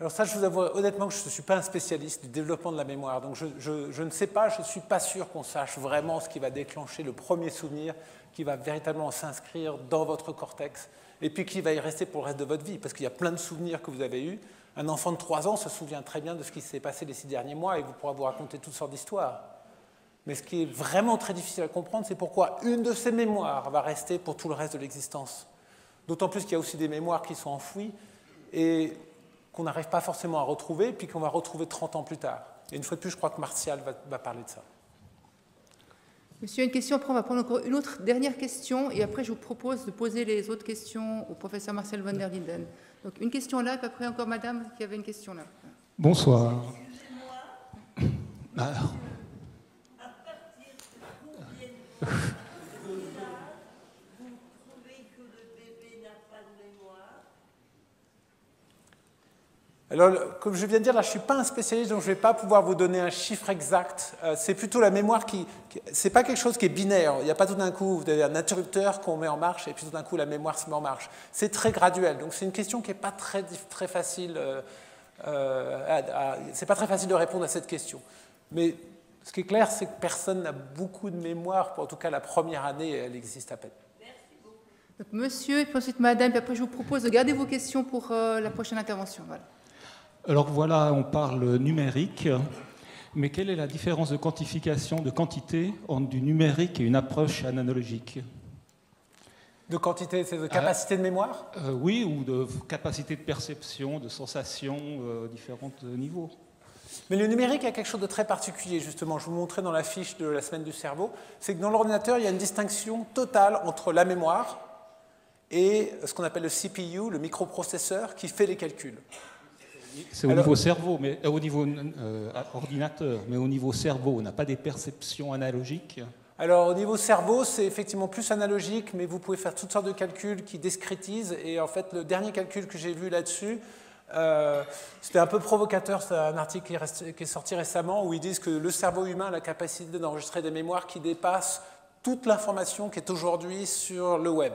Alors ça, je vous avoue honnêtement que je ne suis pas un spécialiste du développement de la mémoire, donc je ne sais pas, je ne suis pas sûr qu'on sache vraiment ce qui va déclencher le premier souvenir qui va véritablement s'inscrire dans votre cortex, et puis qui va y rester pour le reste de votre vie, parce qu'il y a plein de souvenirs que vous avez eus. Un enfant de 3 ans se souvient très bien de ce qui s'est passé les 6 derniers mois et vous pourra vous raconter toutes sortes d'histoires. Mais ce qui est vraiment très difficile à comprendre, c'est pourquoi une de ces mémoires va rester pour tout le reste de l'existence. D'autant plus qu'il y a aussi des mémoires qui sont enfouies et qu'on n'arrive pas forcément à retrouver, puis qu'on va retrouver 30 ans plus tard. Et une fois de plus, je crois que Martial va parler de ça. Monsieur, une question, après on va prendre encore une autre dernière question, et après je vous propose de poser les autres questions au professeur Marcel van der Linden. Donc une question là, puis après encore madame qui avait une question là. Bonsoir. Alors. Alors, comme je viens de dire, là, je ne suis pas un spécialiste, donc je ne vais pas pouvoir vous donner un chiffre exact. C'est plutôt la mémoire ce n'est pas quelque chose qui est binaire. Il n'y a pas tout d'un coup, vous avez un interrupteur qu'on met en marche, et puis tout d'un coup, la mémoire se met en marche. C'est très graduel. Donc, c'est une question qui n'est pas très facile. C'est pas très facile de répondre à cette question. Mais ce qui est clair, c'est que personne n'a beaucoup de mémoire. En tout cas, la première année, elle existe à peine. Donc, monsieur, et puis ensuite madame, puis après je vous propose de garder vos questions pour la prochaine intervention. Voilà. Alors voilà, on parle numérique, mais quelle est la différence de quantification de quantité entre du numérique et une approche analogique? De quantité, c'est de capacité de mémoire? Oui, ou de capacité de perception, de sensation, différents niveaux. Mais le numérique a quelque chose de très particulier, justement. Je vous montrais dans la fiche de la semaine du cerveau. C'est que dans l'ordinateur, il y a une distinction totale entre la mémoire et ce qu'on appelle le CPU, le microprocesseur, qui fait les calculs. C'est au niveau cerveau, mais au niveau ordinateur, mais au niveau cerveau, on n'a pas des perceptions analogiques? Alors, au niveau cerveau, c'est effectivement plus analogique, mais vous pouvez faire toutes sortes de calculs qui discrétisent. Et en fait, le dernier calcul que j'ai vu là-dessus, c'était un peu provocateur. C'est un article qui est sorti récemment où ils disent que le cerveau humain a la capacité d'enregistrer des mémoires qui dépassent toute l'information qui est aujourd'hui sur le web.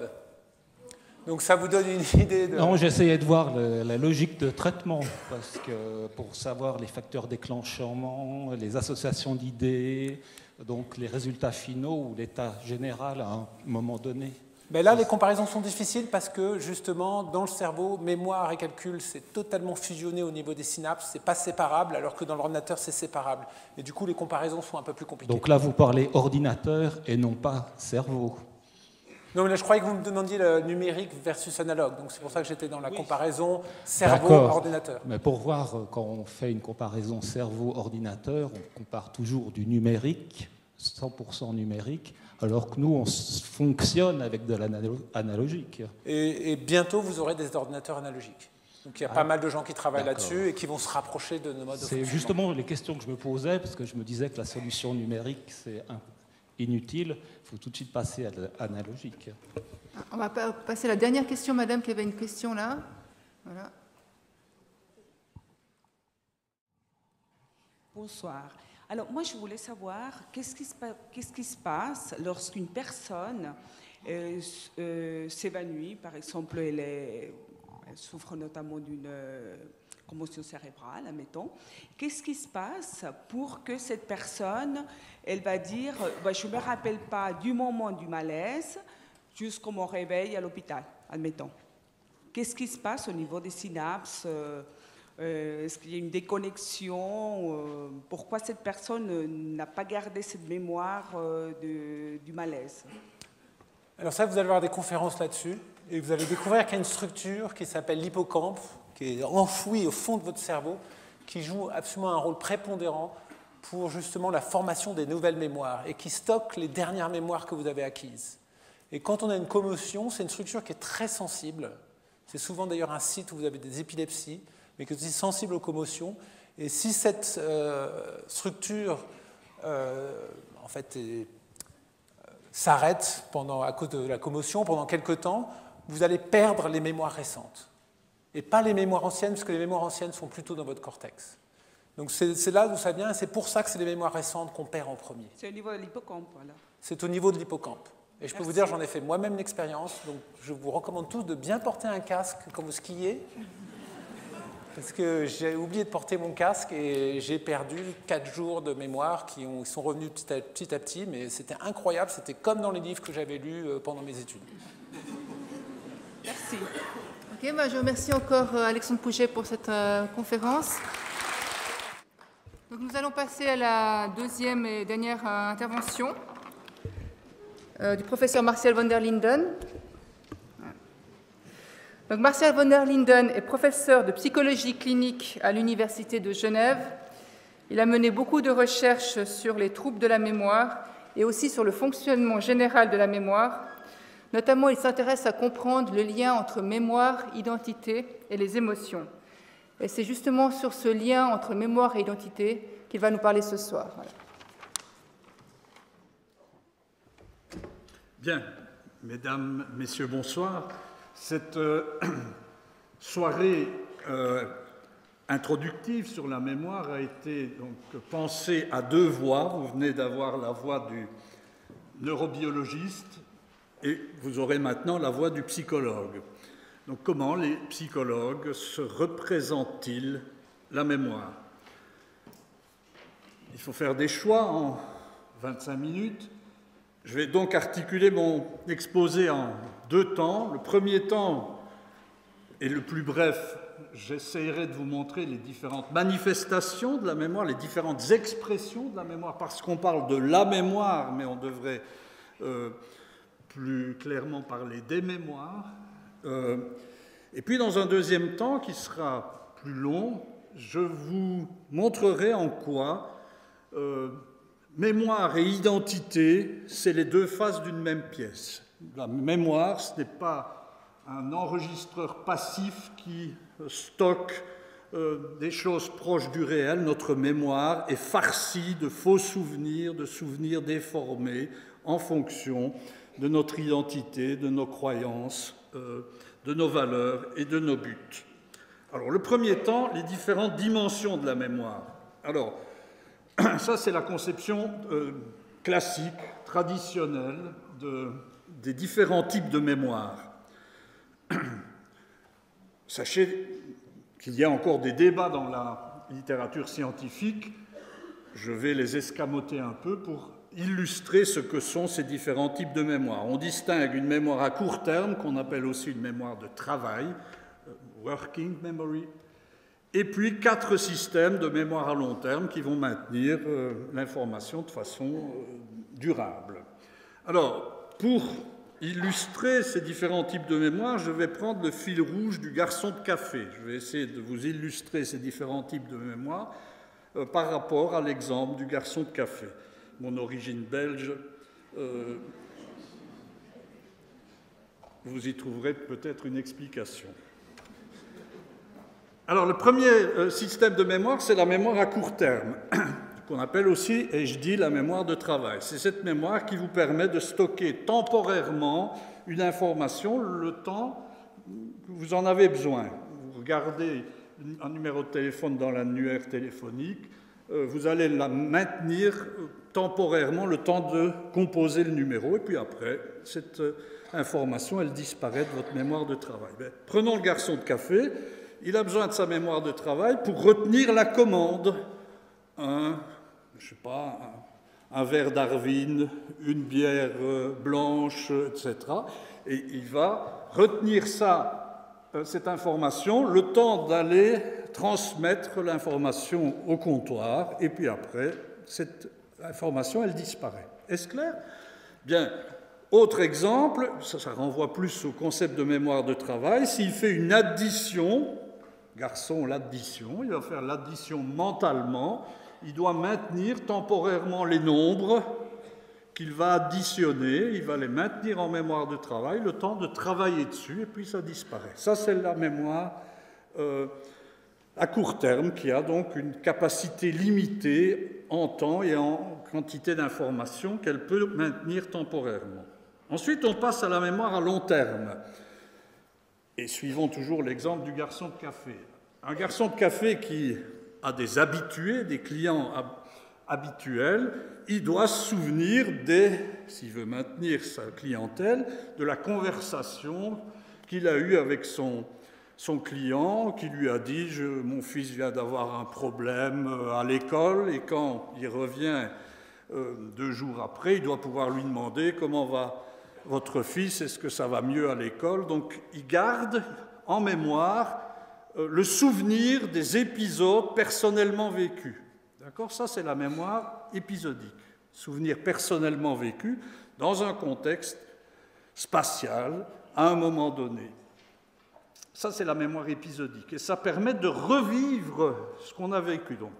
Donc ça vous donne une idée de... Non, j'essayais de voir la logique de traitement, parce que pour savoir les facteurs déclenchement, les associations d'idées, donc les résultats finaux ou l'état général à un moment donné. Ben là, les comparaisons sont difficiles parce que, justement, dans le cerveau, mémoire et calcul, c'est totalement fusionné au niveau des synapses, c'est pas séparable, alors que dans l'ordinateur, c'est séparable. Et du coup, les comparaisons sont un peu plus compliquées. Donc là, vous parlez ordinateur et non pas cerveau. Non, mais là, je croyais que vous me demandiez le numérique versus analogue, donc c'est pour ça que j'étais dans la comparaison cerveau-ordinateur. Mais pour voir, quand on fait une comparaison cerveau-ordinateur, on compare toujours du numérique, 100% numérique, alors que nous, on fonctionne avec de l'analogique. Et bientôt, vous aurez des ordinateurs analogiques. Donc il y a pas mal de gens qui travaillent là-dessus et qui vont se rapprocher de nos modes de fonctionnement. C'est justement les questions que je me posais, parce que je me disais que la solution numérique, c'est inutile, il faut tout de suite passer à l'analogique. On va passer à la dernière question, madame, qui avait une question là. Voilà. Bonsoir. Alors, moi, je voulais savoir qu'est-ce qui se passe lorsqu'une personne s'évanouit. Par exemple, elle souffre notamment d'une commotion cérébrale, admettons. Qu'est-ce qui se passe pour que cette personne, elle va dire bah, je ne me rappelle pas du moment du malaise jusqu'au mon réveil à l'hôpital, admettons. Qu'est-ce qui se passe au niveau des synapses? Est-ce qu'il y a une déconnexion? Pourquoi cette personne n'a pas gardé cette mémoire du malaise? Alors ça, vous allez avoir des conférences là-dessus, et vous allez découvrir qu'il y a une structure qui s'appelle l'hippocampe, qui est enfouie au fond de votre cerveau, qui joue absolument un rôle prépondérant pour justement la formation des nouvelles mémoires, et qui stocke les dernières mémoires que vous avez acquises. Et quand on a une commotion, c'est une structure qui est très sensible. C'est souvent d'ailleurs un site où vous avez des épilepsies, mais qui est aussi sensible aux commotions. Et si cette structure en fait, s'arrête à cause de la commotion pendant quelque temps, vous allez perdre les mémoires récentes. Et pas les mémoires anciennes, parce que les mémoires anciennes sont plutôt dans votre cortex. Donc c'est là d'où ça vient, et c'est pour ça que c'est les mémoires récentes qu'on perd en premier. C'est au niveau de l'hippocampe, voilà. C'est au niveau de l'hippocampe. Et je peux vous dire, j'en ai fait moi-même l'expérience, donc je vous recommande tous de bien porter un casque quand vous skiez, parce que j'ai oublié de porter mon casque et j'ai perdu 4 jours de mémoire qui sont revenus petit à petit, mais c'était incroyable, c'était comme dans les livres que j'avais lus pendant mes études. Merci. Ok, je remercie encore Alexandre Pouget pour cette conférence. Donc nous allons passer à la deuxième et dernière intervention du professeur Martial van der Linden. Donc, Martial van der Linden est professeur de psychologie clinique à l'Université de Genève. Il a mené beaucoup de recherches sur les troubles de la mémoire et aussi sur le fonctionnement général de la mémoire. Notamment, il s'intéresse à comprendre le lien entre mémoire, identité et les émotions. Et c'est justement sur ce lien entre mémoire et identité qu'il va nous parler ce soir. Voilà. Bien, mesdames, messieurs, bonsoir. Cette soirée introductive sur la mémoire a été donc pensée à 2 voix. Vous venez d'avoir la voix du neurobiologiste et vous aurez maintenant la voix du psychologue. Donc comment les psychologues se représentent-ils la mémoire? Il faut faire des choix en 25 minutes. Je vais donc articuler mon exposé en 2 temps. Le premier temps est le plus bref. J'essaierai de vous montrer les différentes manifestations de la mémoire, les différentes expressions de la mémoire, parce qu'on parle de la mémoire, mais on devrait plus clairement parler des mémoires. Et puis dans un deuxième temps, qui sera plus long, je vous montrerai en quoi mémoire et identité, c'est les deux faces d'une même pièce. La mémoire, ce n'est pas un enregistreur passif qui stocke des choses proches du réel. Notre mémoire est farcie de faux souvenirs, de souvenirs déformés en fonction de notre identité, de nos croyances, de nos valeurs et de nos buts. Alors, le premier temps, les différentes dimensions de la mémoire. Alors, ça, c'est la conception classique, traditionnelle des différents types de mémoire. Sachez qu'il y a encore des débats dans la littérature scientifique. Je vais les escamoter un peu pour illustrer ce que sont ces différents types de mémoire. On distingue une mémoire à court terme, qu'on appelle aussi une mémoire de travail, working memory, et puis 4 systèmes de mémoire à long terme qui vont maintenir l'information de façon durable. Alors, pour illustrer ces différents types de mémoire, je vais prendre le fil rouge du garçon de café. Je vais essayer de vous illustrer ces différents types de mémoire par rapport à l'exemple du garçon de café. Mon origine belge, vous y trouverez peut-être une explication. Alors, le premier système de mémoire, c'est la mémoire à court terme, qu'on appelle aussi, et je dis, la mémoire de travail. C'est cette mémoire qui vous permet de stocker temporairement une information le temps que vous en avez besoin. Vous regardez un numéro de téléphone dans l'annuaire téléphonique, vous allez la maintenir temporairement le temps de composer le numéro, et puis après, cette information, elle disparaît de votre mémoire de travail. Mais prenons le garçon de café. Il a besoin de sa mémoire de travail pour retenir la commande. Un verre d'Arvin, une bière blanche, etc. Et il va retenir cette information, le temps d'aller transmettre l'information au comptoir, et puis après, cette information, elle disparaît. Est-ce clair? Bien. Autre exemple, ça renvoie plus au concept de mémoire de travail, s'il fait une addition, garçon, l'addition, il va faire l'addition mentalement, il doit maintenir temporairement les nombres qu'il va additionner, il va les maintenir en mémoire de travail, le temps de travailler dessus, et puis ça disparaît. Ça, c'est la mémoire à court terme, qui a donc une capacité limitée en temps et en quantité d'informations qu'elle peut maintenir temporairement. Ensuite, on passe à la mémoire à long terme. Et suivons toujours l'exemple du garçon de café. Un garçon de café qui a des habitués, des clients habituels, il doit se souvenir s'il veut maintenir sa clientèle, de la conversation qu'il a eue avec son client, qui lui a dit « Mon fils vient d'avoir un problème à l'école » et quand il revient 2 jours après, il doit pouvoir lui demander « Comment va votre fils, est-ce que ça va mieux à l'école ?» Donc, il garde en mémoire le souvenir des épisodes personnellement vécus. D'accord ? Ça, c'est la mémoire épisodique. Souvenir personnellement vécu dans un contexte spatial, à un moment donné. Ça, c'est la mémoire épisodique. Et ça permet de revivre ce qu'on a vécu. Donc,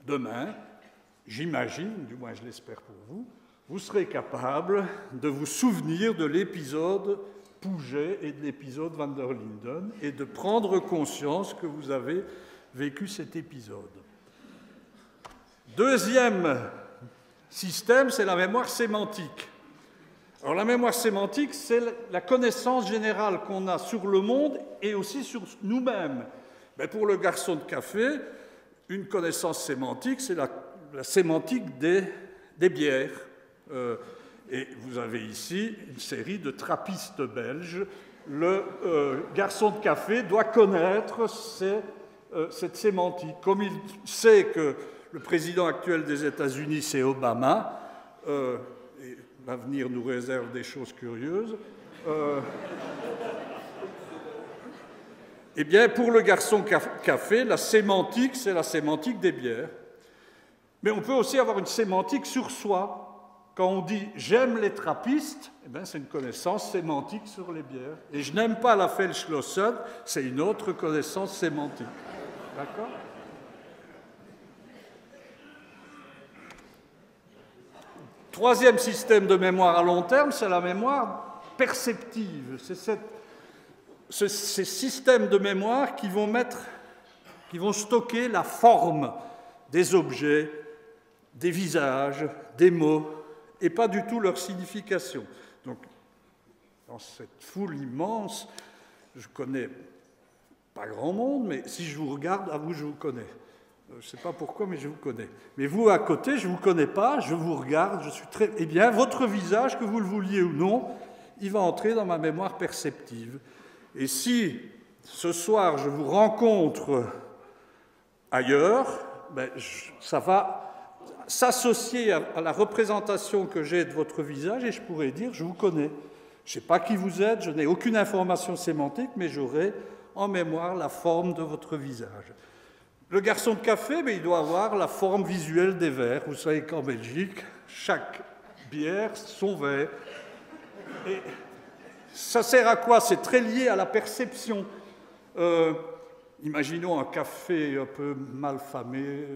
demain, j'imagine, du moins je l'espère pour vous, vous serez capable de vous souvenir de l'épisode Pouget et de l'épisode Van der Linden et de prendre conscience que vous avez vécu cet épisode. Deuxième système, c'est la mémoire sémantique. Alors la mémoire sémantique, c'est la connaissance générale qu'on a sur le monde et aussi sur nous-mêmes. Mais pour le garçon de café, une connaissance sémantique, c'est la sémantique des bières. Et vous avez ici une série de trappistes belges. Le garçon de café doit connaître cette sémantique. Comme il sait que le président actuel des États-Unis, c'est Obama, et l'avenir nous réserve des choses curieuses, eh bien, pour le garçon café, la sémantique, c'est la sémantique des bières. Mais on peut aussi avoir une sémantique sur soi. quand on dit « j'aime les trappistes », eh bien, c'est une connaissance sémantique sur les bières. Et « je n'aime pas la Feldschlösser », c'est une autre connaissance sémantique. D'accord ? Troisième système de mémoire à long terme, c'est la mémoire perceptive. C'est ces systèmes de mémoire qui vont stocker la forme des objets, des visages, des mots, et pas du tout leur signification. Donc, dans cette foule immense, je connais pas grand monde, mais si je vous regarde, à vous, je vous connais. Je ne sais pas pourquoi, mais je vous connais. Mais vous, à côté, je ne vous connais pas, je vous regarde, je suis très... Eh bien, votre visage, que vous le vouliez ou non, il va entrer dans ma mémoire perceptive. Et si, ce soir, je vous rencontre ailleurs, ben, ça va s'associer à la représentation que j'ai de votre visage et je pourrais dire « je vous connais ». Je ne sais pas qui vous êtes, je n'ai aucune information sémantique, mais j'aurai en mémoire la forme de votre visage. Le garçon de café, mais il doit avoir la forme visuelle des verres. Vous savez qu'en Belgique, chaque bière, son verre. Et ça sert à quoi? C'est très lié à la perception. Imaginons un café un peu mal famé,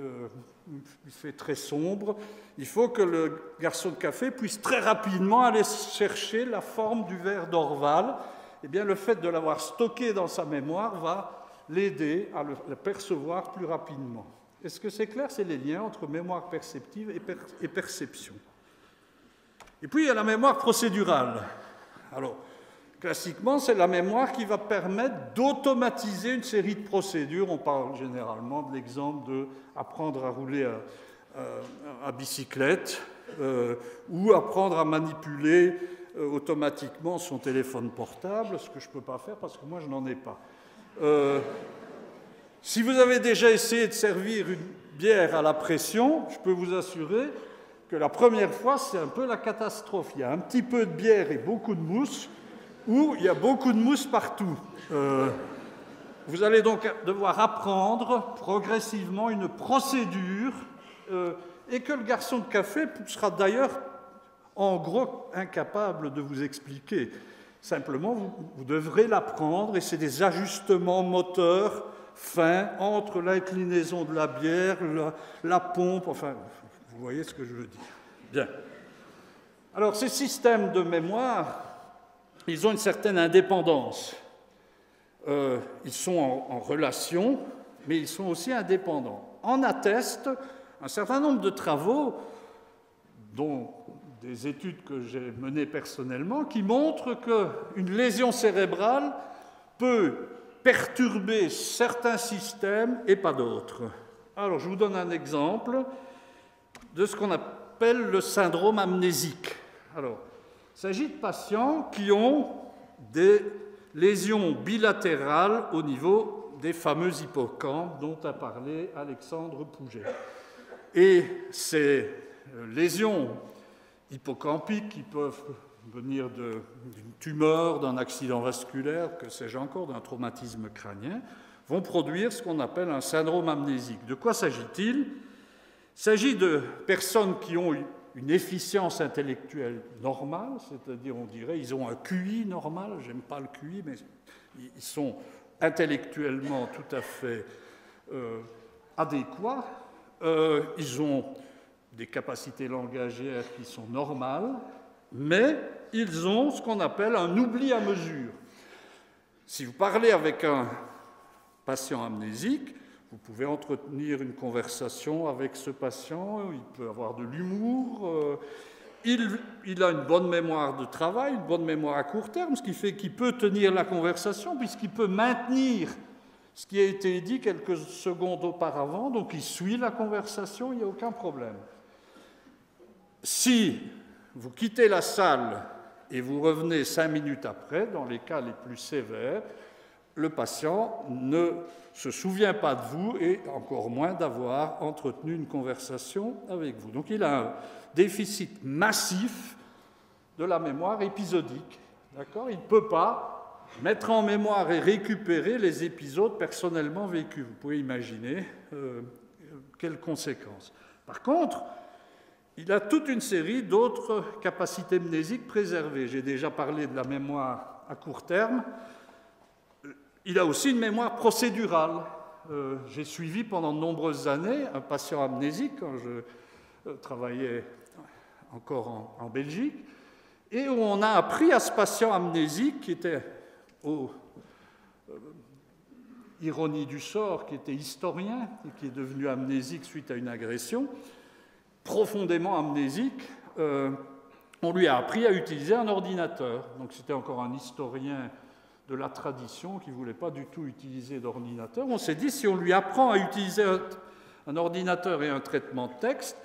il fait très sombre. Il faut que le garçon de café puisse très rapidement aller chercher la forme du verre d'Orval. Eh bien, le fait de l'avoir stocké dans sa mémoire va l'aider à le percevoir plus rapidement. Est-ce que c'est clair? C'est les liens entre mémoire perceptive et perception. Et puis, il y a la mémoire procédurale. Alors, classiquement, c'est la mémoire qui va permettre d'automatiser une série de procédures. On parle généralement de l'exemple d'apprendre à rouler à bicyclette ou apprendre à manipuler automatiquement son téléphone portable, ce que je ne peux pas faire parce que moi, je n'en ai pas. Si vous avez déjà essayé de servir une bière à la pression, je peux vous assurer que la première fois, c'est un peu la catastrophe. Il y a un petit peu de bière et beaucoup de mousse, ou il y a beaucoup de mousse partout. Vous allez donc devoir apprendre progressivement une procédure et que le garçon de café sera d'ailleurs en gros incapable de vous expliquer. Simplement, vous devrez l'apprendre et c'est des ajustements moteurs fins entre l'inclinaison de la bière, la pompe, enfin, vous voyez ce que je veux dire. Bien. Alors, ces systèmes de mémoire, ils ont une certaine indépendance. Ils sont en relation, mais ils sont aussi indépendants. En attestent un certain nombre de travaux, dont des études que j'ai menées personnellement, qui montrent qu'une lésion cérébrale peut perturber certains systèmes et pas d'autres. Alors, je vous donne un exemple de ce qu'on appelle le syndrome amnésique. Alors, il s'agit de patients qui ont des lésions bilatérales au niveau des fameux hippocampes dont a parlé Alexandre Pouget. Et ces lésions hippocampiques qui peuvent venir d'une tumeur, d'un accident vasculaire, que sais-je encore, d'un traumatisme crânien, vont produire ce qu'on appelle un syndrome amnésique. De quoi s'agit-il? Il s'agit de personnes qui ont une efficience intellectuelle normale, c'est-à-dire, on dirait, ils ont un QI normal, j'aime pas le QI, mais ils sont intellectuellement tout à fait adéquats, ils ont des capacités langagières qui sont normales, mais ils ont ce qu'on appelle un oubli à mesure. Si vous parlez avec un patient amnésique, vous pouvez entretenir une conversation avec ce patient, il peut avoir de l'humour, il a une bonne mémoire de travail, une bonne mémoire à court terme, ce qui fait qu'il peut tenir la conversation puisqu'il peut maintenir ce qui a été dit quelques secondes auparavant, donc il suit la conversation, il n'y a aucun problème. Si vous quittez la salle et vous revenez 5 minutes après, dans les cas les plus sévères, le patient ne se souvient pas de vous et encore moins d'avoir entretenu une conversation avec vous. Donc il a un déficit massif de la mémoire épisodique. D'accord ? Il ne peut pas mettre en mémoire et récupérer les épisodes personnellement vécus. Vous pouvez imaginer quelles conséquences. Par contre, il a toute une série d'autres capacités mnésiques préservées. J'ai déjà parlé de la mémoire à court terme. Il a aussi une mémoire procédurale. J'ai suivi pendant de nombreuses années un patient amnésique quand je travaillais encore en Belgique, et où on a appris à ce patient amnésique qui était, ironie du sort, qui était historien et qui est devenu amnésique suite à une agression, profondément amnésique, on lui a appris à utiliser un ordinateur. Donc c'était encore un historien de la tradition qui ne voulait pas du tout utiliser d'ordinateur. On s'est dit, si on lui apprend à utiliser un ordinateur et un traitement de texte,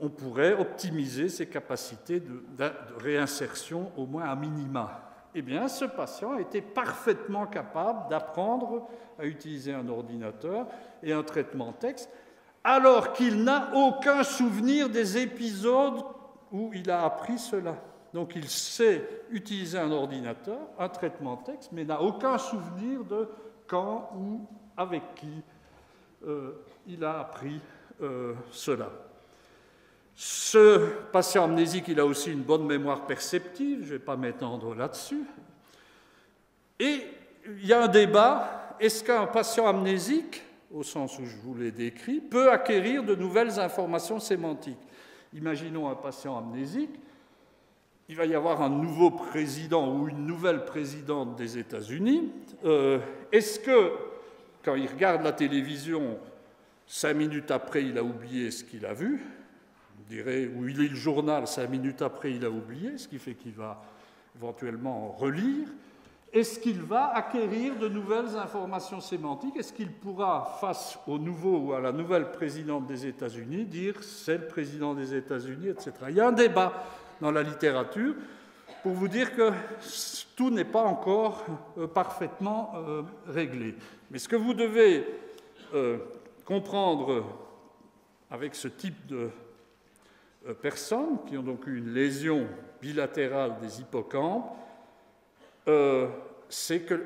on pourrait optimiser ses capacités de réinsertion, au moins à minima. Eh bien, ce patient était parfaitement capable d'apprendre à utiliser un ordinateur et un traitement de texte, alors qu'il n'a aucun souvenir des épisodes où il a appris cela. Donc il sait utiliser un ordinateur, un traitement de texte, mais n'a aucun souvenir de quand, où, avec qui il a appris cela. Ce patient amnésique, il a aussi une bonne mémoire perceptive, je ne vais pas m'étendre là-dessus. Et il y a un débat, est-ce qu'un patient amnésique, au sens où je vous l'ai décrit, peut acquérir de nouvelles informations sémantiques? Imaginons un patient amnésique, il va y avoir un nouveau président ou une nouvelle présidente des États-Unis. Est-ce que, quand il regarde la télévision, 5 minutes après, il a oublié ce qu'il a vu? On dirait, ou il lit le journal, 5 minutes après, il a oublié, ce qui fait qu'il va éventuellement relire. Est-ce qu'il va acquérir de nouvelles informations sémantiques? Est-ce qu'il pourra, face au nouveau ou à la nouvelle présidente des États-Unis, dire « c'est le président des États-Unis », etc. Il y a un débat dans la littérature pour vous dire que tout n'est pas encore parfaitement réglé. Mais ce que vous devez comprendre avec ce type de personnes qui ont donc eu une lésion bilatérale des hippocampes, c'est que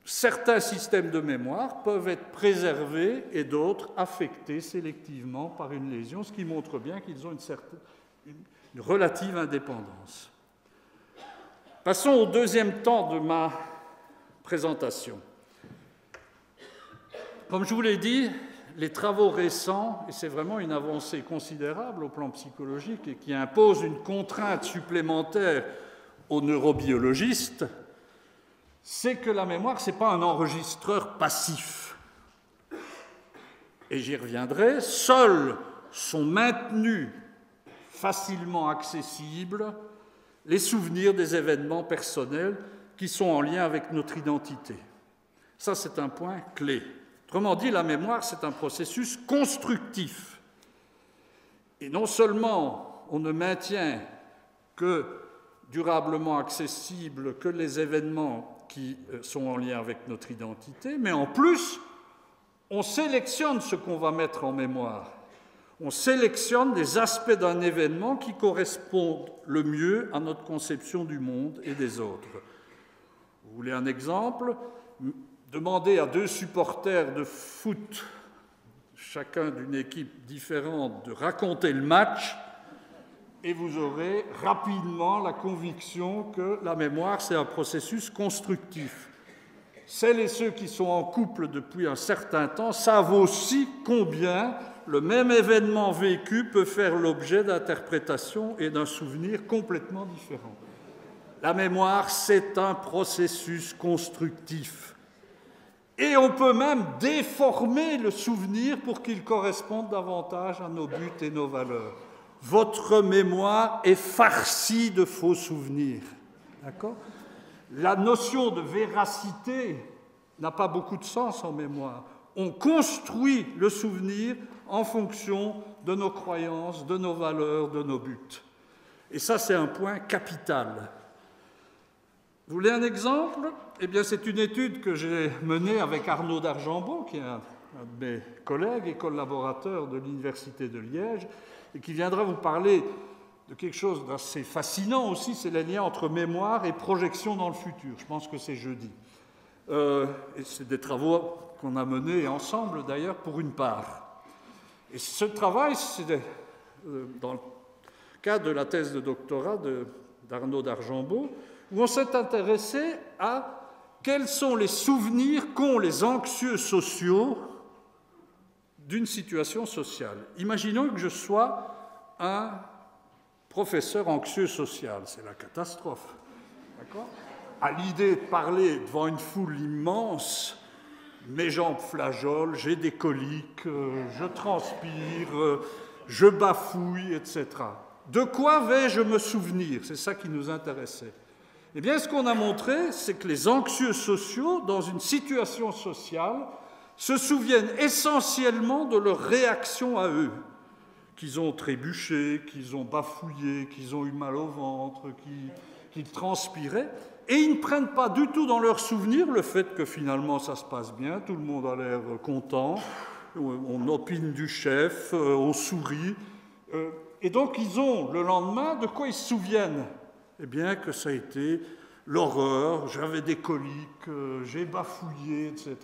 certains systèmes de mémoire peuvent être préservés et d'autres affectés sélectivement par une lésion, ce qui montre bien qu'ils ont une relative indépendance. Passons au deuxième temps de ma présentation. Comme je vous l'ai dit, les travaux récents, et c'est vraiment une avancée considérable au plan psychologique et qui impose une contrainte supplémentaire aux neurobiologistes, c'est que la mémoire, ce n'est pas un enregistreur passif. Et j'y reviendrai, seuls sont maintenus facilement accessibles les souvenirs des événements personnels qui sont en lien avec notre identité. Ça, c'est un point clé. Autrement dit, la mémoire, c'est un processus constructif. Et non seulement on ne maintient que durablement accessibles que les événements qui sont en lien avec notre identité, mais en plus, on sélectionne ce qu'on va mettre en mémoire. On sélectionne des aspects d'un événement qui correspondent le mieux à notre conception du monde et des autres. Vous voulez un exemple? Demandez à 2 supporters de foot, chacun d'une équipe différente, de raconter le match, et vous aurez rapidement la conviction que la mémoire, c'est un processus constructif. Celles et ceux qui sont en couple depuis un certain temps savent aussi combien le même événement vécu peut faire l'objet d'interprétations et d'un souvenir complètement différents. La mémoire, c'est un processus constructif. Et on peut même déformer le souvenir pour qu'il corresponde davantage à nos buts et nos valeurs. Votre mémoire est farcie de faux souvenirs. D'accord ? La notion de véracité n'a pas beaucoup de sens en mémoire. On construit le souvenir en fonction de nos croyances, de nos valeurs, de nos buts. Et ça, c'est un point capital. Vous voulez un exemple? Eh bien, c'est une étude que j'ai menée avec Arnaud d'Argenbault, qui est un de mes collègues et collaborateurs de l'Université de Liège, et qui viendra vous parler de quelque chose d'assez fascinant aussi, c'est les liens entre mémoire et projection dans le futur. Je pense que c'est jeudi. Et c'est des travaux qu'on a menés ensemble, d'ailleurs, pour une part. Et ce travail, c'est dans le cas de la thèse de doctorat d'Arnaud d'Argenbault, où on s'est intéressé à quels sont les souvenirs qu'ont les anxieux sociaux d'une situation sociale. Imaginons que je sois un professeur anxieux social, c'est la catastrophe. D'accord ? À l'idée de parler devant une foule immense, mes jambes flageolent, j'ai des coliques, je transpire, je bafouille, etc. De quoi vais-je me souvenir? C'est ça qui nous intéressait. Eh bien, ce qu'on a montré, c'est que les anxieux sociaux, dans une situation sociale, se souviennent essentiellement de leur réaction à eux, qu'ils ont trébuché, qu'ils ont bafouillé, qu'ils ont eu mal au ventre, qu'ils transpiraient, et ils ne prennent pas du tout dans leur souvenir le fait que finalement ça se passe bien, tout le monde a l'air content, on opine du chef, on sourit, et donc ils ont le lendemain de quoi ils se souviennent? Eh bien que ça a été l'horreur, j'avais des coliques, j'ai bafouillé, etc.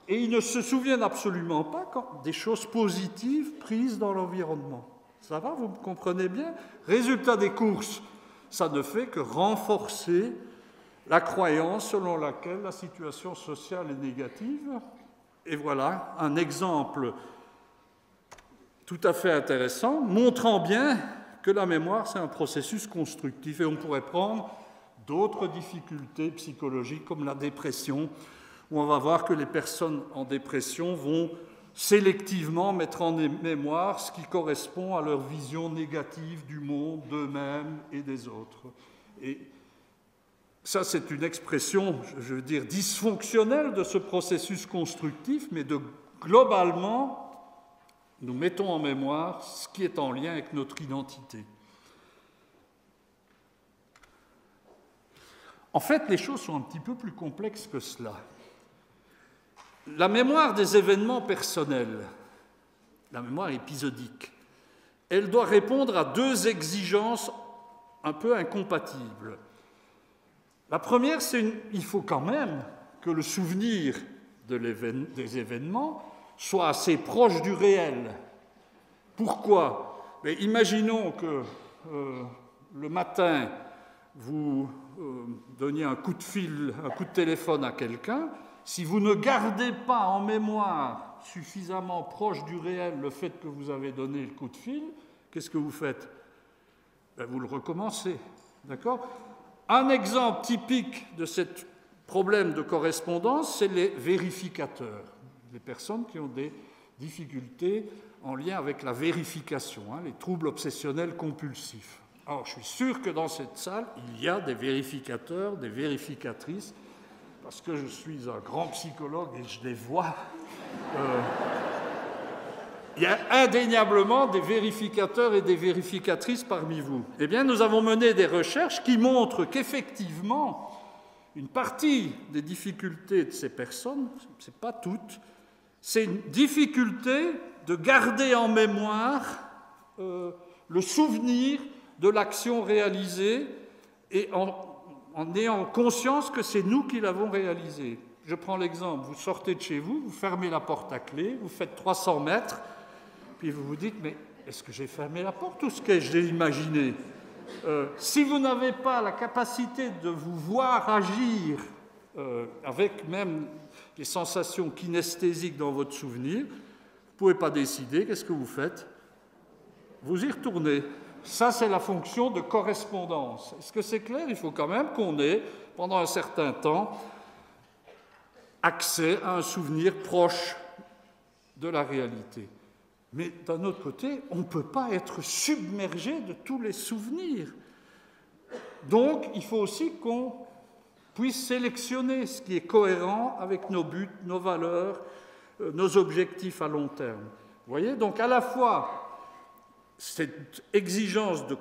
Et ils ne se souviennent absolument pas des choses positives prises dans l'environnement. Ça va, vous me comprenez bien? Résultat des courses, ça ne fait que renforcer la croyance selon laquelle la situation sociale est négative. Et voilà un exemple tout à fait intéressant, montrant bien que la mémoire, c'est un processus constructif. Et on pourrait prendre d'autres difficultés psychologiques comme la dépression, où on va voir que les personnes en dépression vont sélectivement mettre en mémoire ce qui correspond à leur vision négative du monde, d'eux-mêmes et des autres. Et ça, c'est une expression, je veux dire, dysfonctionnelle de ce processus constructif, mais globalement, nous mettons en mémoire ce qui est en lien avec notre identité. En fait, les choses sont un petit peu plus complexes que cela. La mémoire des événements personnels, la mémoire épisodique, elle doit répondre à deux exigences un peu incompatibles. La première, c'est il faut quand même que le souvenir des événements soit assez proche du réel. Pourquoi? Mais imaginons que le matin, vous donniez un coup de fil, un coup de téléphone à quelqu'un. Si vous ne gardez pas en mémoire suffisamment proche du réel le fait que vous avez donné le coup de fil, qu'est-ce que vous faites? Ben, vous le recommencez. D'accord? Un exemple typique de ce problème de correspondance, c'est les vérificateurs, les personnes qui ont des difficultés en lien avec la vérification, les troubles obsessionnels compulsifs. Alors, je suis sûr que dans cette salle, il y a des vérificateurs, des vérificatrices, parce que je suis un grand psychologue et je les vois. Il y a indéniablement des vérificateurs et des vérificatrices parmi vous. Eh bien, nous avons mené des recherches qui montrent qu'effectivement, une partie des difficultés de ces personnes, ce n'est pas toutes, c'est une difficulté de garder en mémoire le souvenir de l'action réalisée et en ayant conscience que c'est nous qui l'avons réalisée. Je prends l'exemple, vous sortez de chez vous, vous fermez la porte à clé, vous faites 300 mètres, puis vous vous dites, mais est-ce que j'ai fermé la porte ou ce que j'ai imaginé? Si vous n'avez pas la capacité de vous voir agir avec même les sensations kinesthésiques dans votre souvenir, vous ne pouvez pas décider, qu'est-ce que vous faites? Vous y retournez. Ça, c'est la fonction de correspondance. Est-ce que c'est clair? Il faut quand même qu'on ait, pendant un certain temps, accès à un souvenir proche de la réalité. Mais d'un autre côté, on ne peut pas être submergé de tous les souvenirs. Donc, il faut aussi qu'on puisse sélectionner ce qui est cohérent avec nos buts, nos valeurs, nos objectifs à long terme. Vous voyez? Donc, à la fois, cette exigence de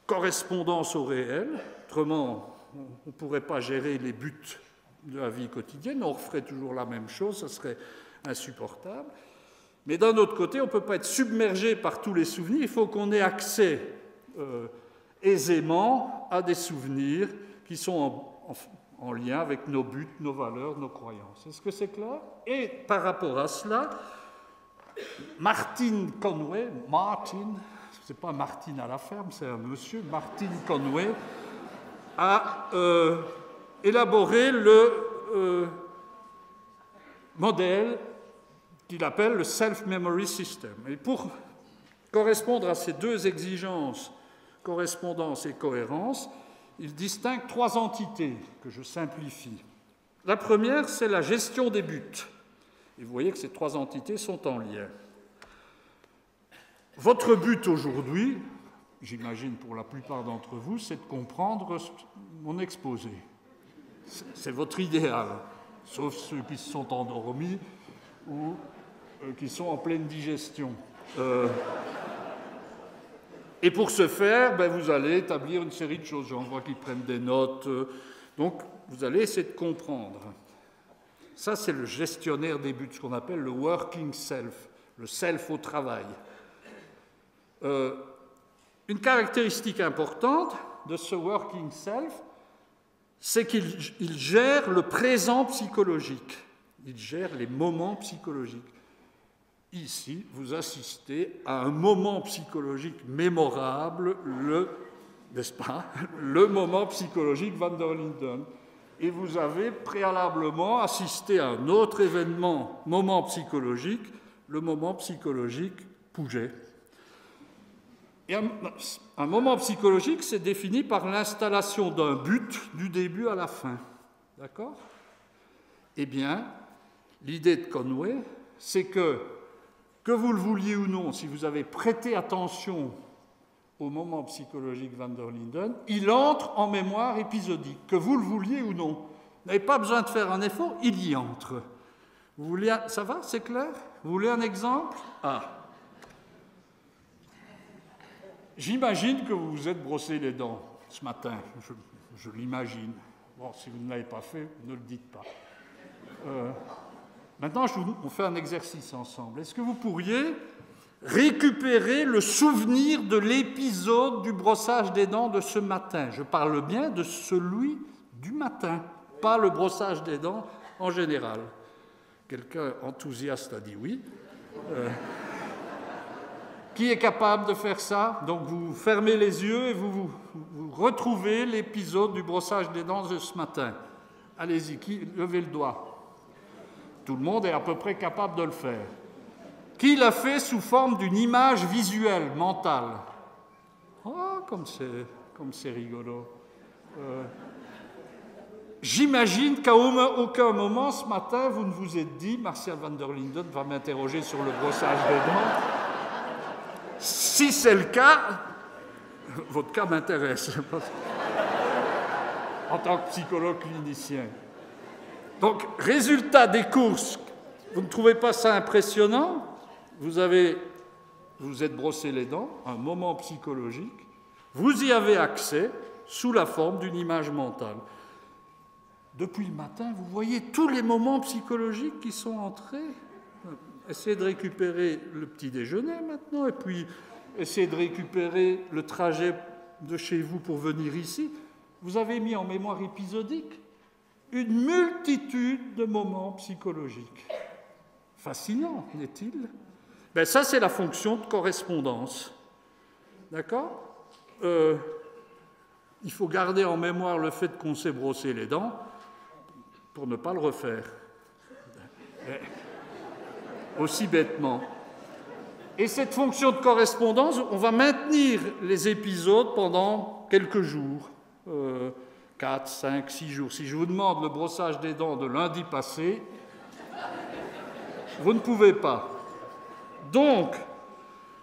correspondance au réel, autrement, on ne pourrait pas gérer les buts de la vie quotidienne, on referait toujours la même chose, ça serait insupportable. Mais d'un autre côté, on ne peut pas être submergé par tous les souvenirs, il faut qu'on ait accès aisément à des souvenirs qui sont en lien avec nos buts, nos valeurs, nos croyances. Est-ce que c'est clair? Et par rapport à cela, Martin Conway, c'est pas Martine à la ferme, c'est un monsieur, Martin Conway, a élaboré le modèle qu'il appelle le Self-Memory System. Et pour correspondre à ces deux exigences, correspondance et cohérence, il distingue trois entités que je simplifie. La première, c'est la gestion des buts. Et vous voyez que ces trois entités sont en lien. Votre but aujourd'hui, j'imagine pour la plupart d'entre vous, c'est de comprendre mon exposé. C'est votre idéal, sauf ceux qui se sont endormis ou qui sont en pleine digestion. Et pour ce faire, vous allez établir une série de choses. J'en vois qui prennent des notes. Donc, vous allez essayer de comprendre. Ça, c'est le gestionnaire des buts, ce qu'on appelle le working self, le self au travail. Une caractéristique importante de ce working self, c'est qu'il gère le présent psychologique. Il gère les moments psychologiques. Ici, vous assistez à un moment psychologique mémorable, n'est-ce pas, le moment psychologique van der Linden. Et vous avez préalablement assisté à un autre événement, moment psychologique, le moment psychologique Pouget. Et un moment psychologique, c'est défini par l'installation d'un but du début à la fin. D'accord ? Eh bien, l'idée de Conway, c'est que vous le vouliez ou non, si vous avez prêté attention au moment psychologique van der Linden, il entre en mémoire épisodique, que vous le vouliez ou non. Vous n'avez pas besoin de faire un effort, il y entre. Vous voulez ça va, c'est clair ? Vous voulez un exemple ? J'imagine que vous vous êtes brossé les dents ce matin, je l'imagine. Bon, si vous ne l'avez pas fait, ne le dites pas. Maintenant, on fait un exercice ensemble. Est-ce que vous pourriez récupérer le souvenir de l'épisode du brossage des dents de ce matin? Je parle bien de celui du matin, pas le brossage des dents en général. Quelqu'un enthousiaste a dit oui. Qui est capable de faire ça? Donc vous fermez les yeux et vous retrouvez l'épisode du brossage des dents de ce matin. Allez-y, levez le doigt. Tout le monde est à peu près capable de le faire. Qui l'a fait sous forme d'une image visuelle, mentale? Oh, comme c'est rigolo. J'imagine qu'à aucun moment ce matin, vous ne vous êtes dit « Martial van der Linden va m'interroger sur le brossage des dents ». Si c'est le cas, votre cas m'intéresse en tant que psychologue clinicien. Donc, résultat des courses, vous ne trouvez pas ça impressionnant? Vous êtes brossé les dents, un moment psychologique, vous y avez accès sous la forme d'une image mentale. Depuis le matin, vous voyez tous les moments psychologiques qui sont entrés. Essayez de récupérer le petit déjeuner maintenant, et puis essayez de récupérer le trajet de chez vous pour venir ici. Vous avez mis en mémoire épisodique une multitude de moments psychologiques. Fascinant, n'est-il? Ça, c'est la fonction de correspondance. D'accord? Il faut garder en mémoire le fait qu'on s'est brossé les dents pour ne pas le refaire. Aussi bêtement. Et cette fonction de correspondance, on va maintenir les épisodes pendant quelques jours, 4, 5, 6 jours. Si je vous demande le brossage des dents de lundi passé, vous ne pouvez pas. Donc,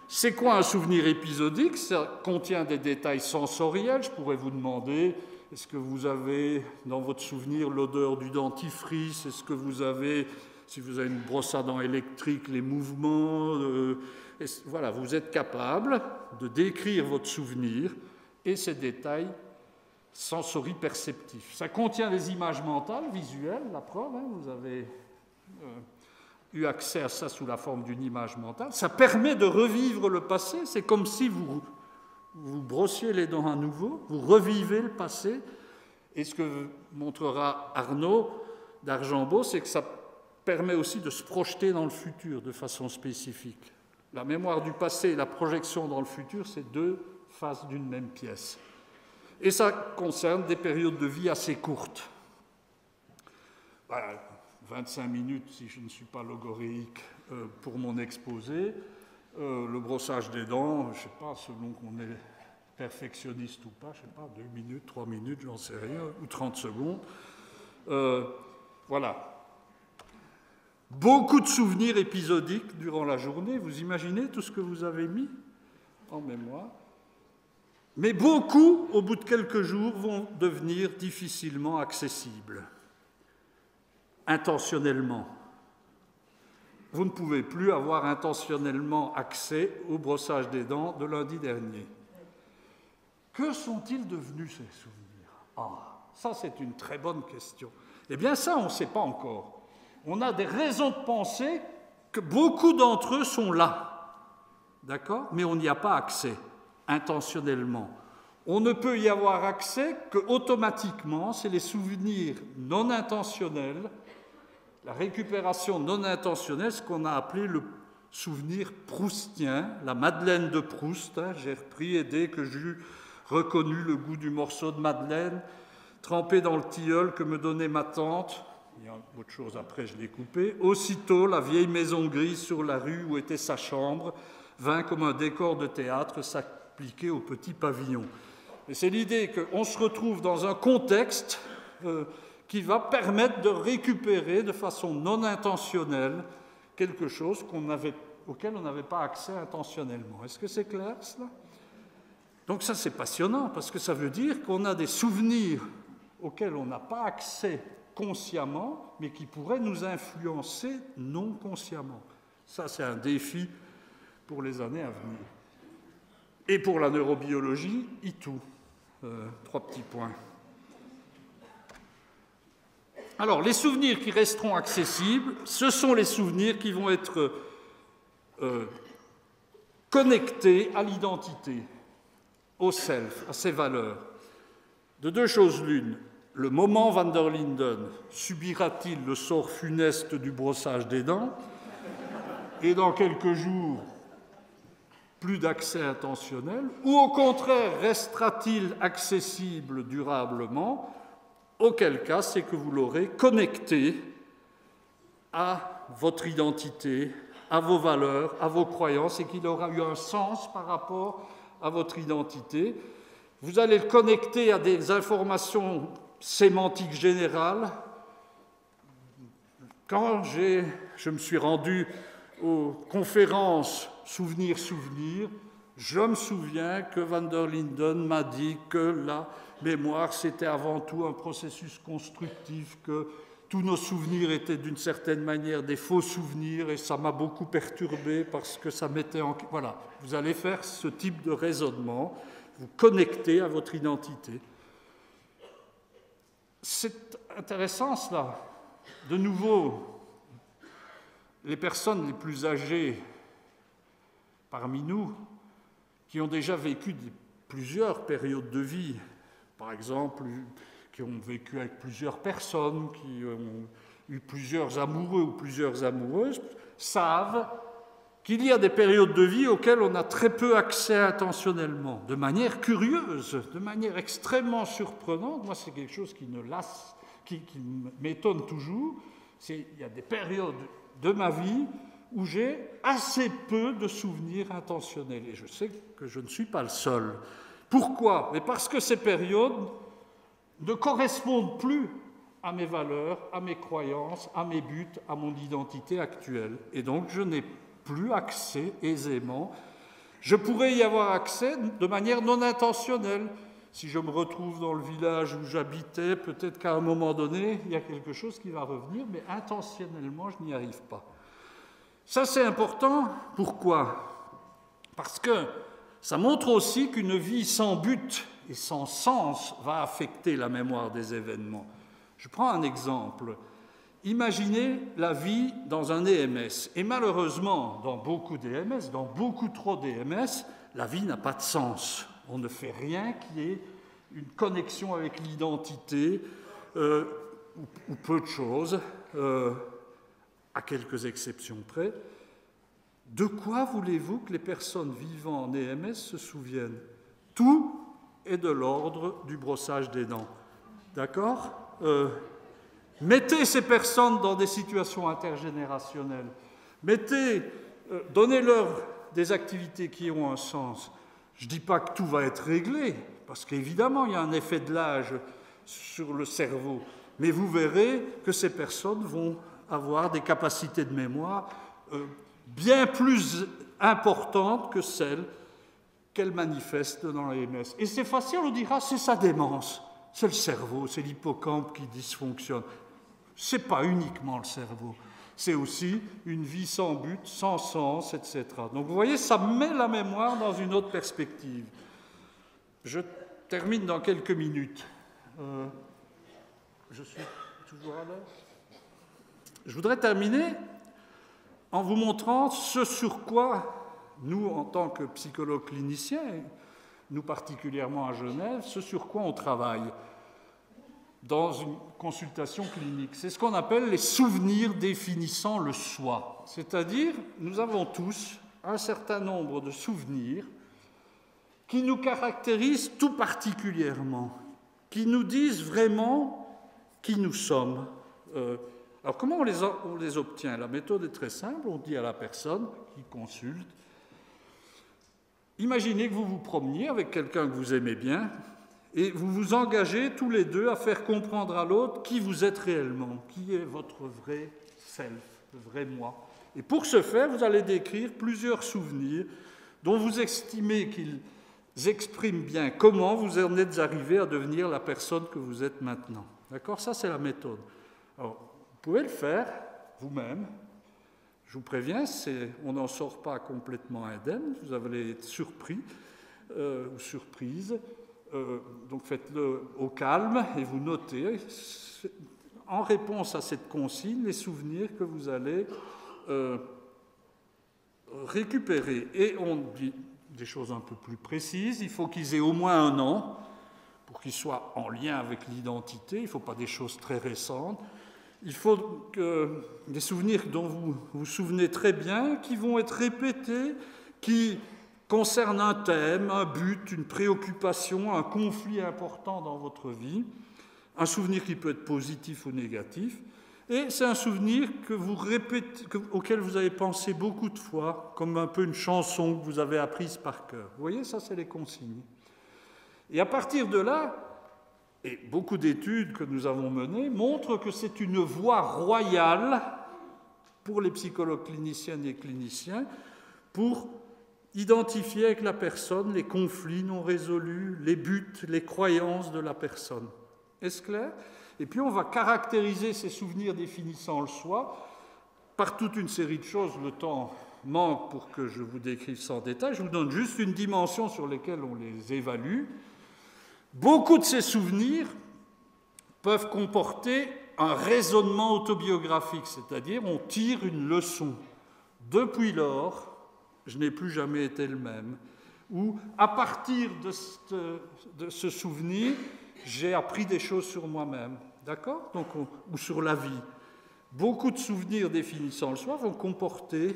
c'est quoi un souvenir épisodique? Ça contient des détails sensoriels. Je pourrais vous demander, est-ce que vous avez dans votre souvenir l'odeur du dentifrice? Est-ce que vous avez, si vous avez une brosse à dents électrique, les mouvements? Voilà, vous êtes capable de décrire votre souvenir et ces détails sensoriperceptifs. Ça contient des images mentales, visuelles, la preuve, vous avez eu accès à ça sous la forme d'une image mentale. Ça permet de revivre le passé, c'est comme si vous brossiez les dents à nouveau, vous revivez le passé, et ce que montrera Arnaud d'Argenbault, c'est que ça permet aussi de se projeter dans le futur de façon spécifique. La mémoire du passé et la projection dans le futur, c'est deux faces d'une même pièce. Et ça concerne des périodes de vie assez courtes. Voilà, 25 minutes si je ne suis pas logoréique pour mon exposé. Le brossage des dents, je ne sais pas, selon qu'on est perfectionniste ou pas, je ne sais pas, 2 minutes, 3 minutes, j'en sais rien, ou 30 secondes. Voilà. Beaucoup de souvenirs épisodiques durant la journée, vous imaginez tout ce que vous avez mis en mémoire. Mais beaucoup, au bout de quelques jours, vont devenir difficilement accessibles, intentionnellement. Vous ne pouvez plus avoir intentionnellement accès au brossage des dents de lundi dernier. Que sont-ils devenus, ces souvenirs? Ah, ça c'est une très bonne question. Eh bien ça, on ne sait pas encore. On a des raisons de penser que beaucoup d'entre eux sont là, d'accord? Mais on n'y a pas accès, intentionnellement. On ne peut y avoir accès qu'automatiquement, c'est les souvenirs non intentionnels, la récupération non intentionnelle, ce qu'on a appelé le souvenir proustien, la Madeleine de Proust. Hein, j'ai repris, et dès que j'eus reconnu le goût du morceau de Madeleine, trempé dans le tilleul que me donnait ma tante, il y a autre chose après, je l'ai coupé, aussitôt la vieille maison grise sur la rue où était sa chambre vint comme un décor de théâtre s'appliquer au petit pavillon. Et c'est l'idée qu'on se retrouve dans un contexte qui va permettre de récupérer de façon non intentionnelle quelque chose auquel on n'avait pas accès intentionnellement. Est-ce que c'est clair, cela? Donc ça, c'est passionnant, parce que ça veut dire qu'on a des souvenirs auxquels on n'a pas accès consciemment, mais qui pourraient nous influencer non consciemment. Ça, c'est un défi pour les années à venir. Et pour la neurobiologie, tout. 3 petits points. Alors, les souvenirs qui resteront accessibles, ce sont les souvenirs qui vont être connectés à l'identité, au self, à ses valeurs. De deux choses l'une, le moment van der Linden subira-t-il le sort funeste du brossage des dents, et dans quelques jours, plus d'accès intentionnel, ou au contraire, restera-t-il accessible durablement, auquel cas c'est que vous l'aurez connecté à votre identité, à vos valeurs, à vos croyances, et qu'il aura eu un sens par rapport à votre identité. Vous allez le connecter à des informations sémantiques générales. Quand je me suis rendu aux conférences Souvenir, je me souviens que van der Linden m'a dit que la mémoire, c'était avant tout un processus constructif, que tous nos souvenirs étaient d'une certaine manière des faux souvenirs, et ça m'a beaucoup perturbé parce que ça mettait en... Voilà, vous allez faire ce type de raisonnement, vous connectez à votre identité. C'est intéressant cela. De nouveau, les personnes les plus âgées parmi nous, qui ont déjà vécu plusieurs périodes de vie, par exemple, qui ont vécu avec plusieurs personnes, qui ont eu plusieurs amoureux ou plusieurs amoureuses, savent qu'il y a des périodes de vie auxquelles on a très peu accès intentionnellement, de manière curieuse, de manière extrêmement surprenante. Moi, c'est quelque chose qui m'étonne toujours. Il y a des périodes de ma vie où j'ai assez peu de souvenirs intentionnels. Et je sais que je ne suis pas le seul. Pourquoi? Mais parce que ces périodes ne correspondent plus à mes valeurs, à mes croyances, à mes buts, à mon identité actuelle. Et donc, je n'ai plus accès aisément. Je pourrais y avoir accès de manière non intentionnelle. Si je me retrouve dans le village où j'habitais, peut-être qu'à un moment donné, il y a quelque chose qui va revenir, mais intentionnellement, je n'y arrive pas. Ça, c'est important. Pourquoi? Parce que ça montre aussi qu'une vie sans but et sans sens va affecter la mémoire des événements. Je prends un exemple. Imaginez la vie dans un EMS. Et malheureusement, dans beaucoup d'EMS, dans beaucoup trop d'EMS, la vie n'a pas de sens. On ne fait rien qui ait une connexion avec l'identité, ou peu de choses, à quelques exceptions près. De quoi voulez-vous que les personnes vivant en EMS se souviennent? Tout est de l'ordre du brossage des dents. D'accord? Mettez ces personnes dans des situations intergénérationnelles. Donnez-leur des activités qui ont un sens. Je ne dis pas que tout va être réglé, parce qu'évidemment, il y a un effet de l'âge sur le cerveau. Mais vous verrez que ces personnes vont avoir des capacités de mémoire bien plus importantes que celles qu'elles manifestent dans les MS. Et c'est facile, on dira, c'est sa démence. C'est le cerveau, c'est l'hippocampe qui dysfonctionne. Ce n'est pas uniquement le cerveau. C'est aussi une vie sans but, sans sens, etc. Donc vous voyez, ça met la mémoire dans une autre perspective. Je termine dans quelques minutes. Je suis toujours à l'heure. Je voudrais terminer en vous montrant ce sur quoi nous, en tant que psychologues cliniciens, nous particulièrement à Genève, ce sur quoi on travaille dans une consultation clinique. C'est ce qu'on appelle les souvenirs définissant le soi. C'est-à-dire, nous avons tous un certain nombre de souvenirs qui nous caractérisent tout particulièrement, qui nous disent vraiment qui nous sommes. Alors comment on les obtient? La méthode est très simple, on dit à la personne qui consulte, imaginez que vous vous promeniez avec quelqu'un que vous aimez bien, et vous vous engagez tous les deux à faire comprendre à l'autre qui vous êtes réellement, qui est votre vrai self, le vrai moi. Et pour ce faire, vous allez décrire plusieurs souvenirs dont vous estimez qu'ils expriment bien comment vous en êtes arrivé à devenir la personne que vous êtes maintenant. D'accord? Ça, c'est la méthode. Alors, vous pouvez le faire vous-même. Je vous préviens, on n'en sort pas complètement indemne, vous allez être surpris ou surprise. Donc faites-le au calme et vous notez, en réponse à cette consigne, les souvenirs que vous allez récupérer. Et on dit des choses un peu plus précises, il faut qu'ils aient au moins 1 an pour qu'ils soient en lien avec l'identité, il ne faut pas des choses très récentes. Il faut que des souvenirs dont vous vous souvenez très bien, qui vont être répétés, qui concernent un thème, un but, une préoccupation, un conflit important dans votre vie, un souvenir qui peut être positif ou négatif, et c'est un souvenir que vous répétez, auquel vous avez pensé beaucoup de fois, comme un peu une chanson que vous avez apprise par cœur. Vous voyez, ça c'est les consignes. Et à partir de là, et beaucoup d'études que nous avons menées montrent que c'est une voie royale pour les psychologues cliniciennes et cliniciens pour identifier avec la personne les conflits non résolus, les buts, les croyances de la personne. Est-ce clair? Et puis on va caractériser ces souvenirs définissant le soi par toute une série de choses. Le temps manque pour que je vous décrive ça en détail. Je vous donne juste une dimension sur laquelle on les évalue. Beaucoup de ces souvenirs peuvent comporter un raisonnement autobiographique, c'est-à-dire on tire une leçon. Depuis lors, je n'ai plus jamais été le même. Ou à partir de ce souvenir, j'ai appris des choses sur moi-même. D'accord? Donc, ou sur la vie. Beaucoup de souvenirs définissant le soi vont comporter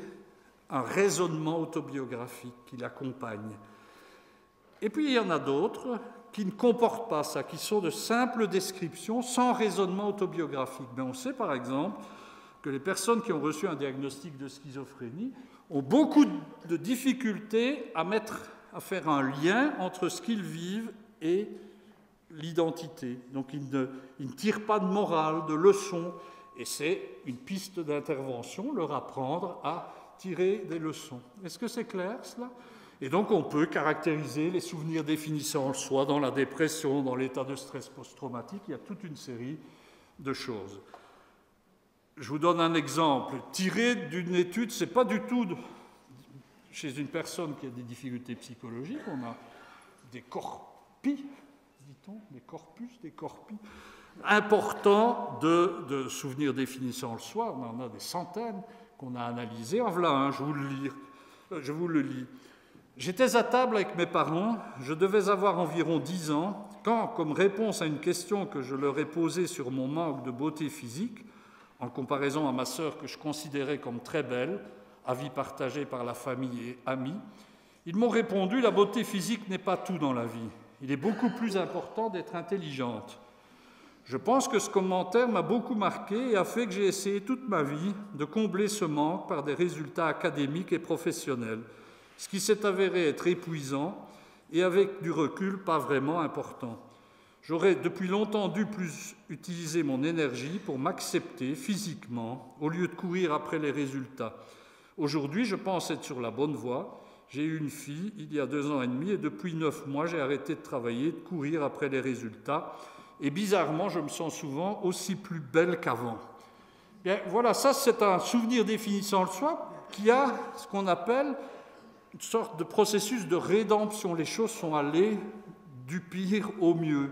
un raisonnement autobiographique qui l'accompagne. Et puis il y en a d'autres qui ne comportent pas ça, qui sont de simples descriptions sans raisonnement autobiographique. Mais on sait par exemple que les personnes qui ont reçu un diagnostic de schizophrénie ont beaucoup de difficultés à faire un lien entre ce qu'ils vivent et l'identité. Donc ils ne tirent pas de morale, de leçons, et c'est une piste d'intervention, leur apprendre à tirer des leçons. Est-ce que c'est clair cela? Et donc on peut caractériser les souvenirs définissant le soi dans la dépression, dans l'état de stress post-traumatique, il y a toute une série de choses. Je vous donne un exemple. Tiré d'une étude, ce n'est pas du tout chez une personne qui a des difficultés psychologiques, on a des corpus, dit-on, des corpus importants de souvenirs définissant le soi. On en a des centaines qu'on a analysés. En voilà un, je vous le lis. J'étais à table avec mes parents, je devais avoir environ 10 ans, quand, comme réponse à une question que je leur ai posée sur mon manque de beauté physique, en comparaison à ma sœur que je considérais comme très belle, avis partagé par la famille et amis. Ils m'ont répondu « La beauté physique n'est pas tout dans la vie. Il est beaucoup plus important d'être intelligente. » Je pense que ce commentaire m'a beaucoup marqué et a fait que j'ai essayé toute ma vie de combler ce manque par des résultats académiques et professionnels, ce qui s'est avéré être épuisant et avec du recul pas vraiment important. J'aurais depuis longtemps dû plus utiliser mon énergie pour m'accepter physiquement au lieu de courir après les résultats. Aujourd'hui, je pense être sur la bonne voie. J'ai eu une fille il y a 2 ans et demi et depuis 9 mois, j'ai arrêté de travailler, de courir après les résultats. Et bizarrement, je me sens souvent aussi plus belle qu'avant. Bien, voilà, ça c'est un souvenir définissant le soi qui a ce qu'on appelle une sorte de processus de rédemption. Les choses sont allées du pire au mieux.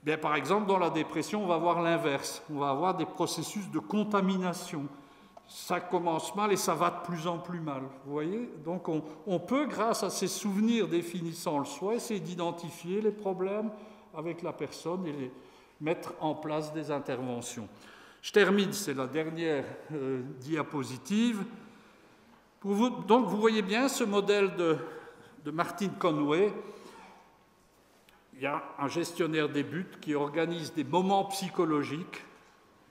Bien, par exemple, dans la dépression, on va voir l'inverse. On va avoir des processus de contamination. Ça commence mal et ça va de plus en plus mal. Vous voyez ? Donc on peut, grâce à ces souvenirs définissant le soi, essayer d'identifier les problèmes avec la personne et mettre en place des interventions. Je termine, c'est la dernière diapositive. Donc vous voyez bien ce modèle de Martin Conway. Il y a un gestionnaire des buts qui organise des moments psychologiques,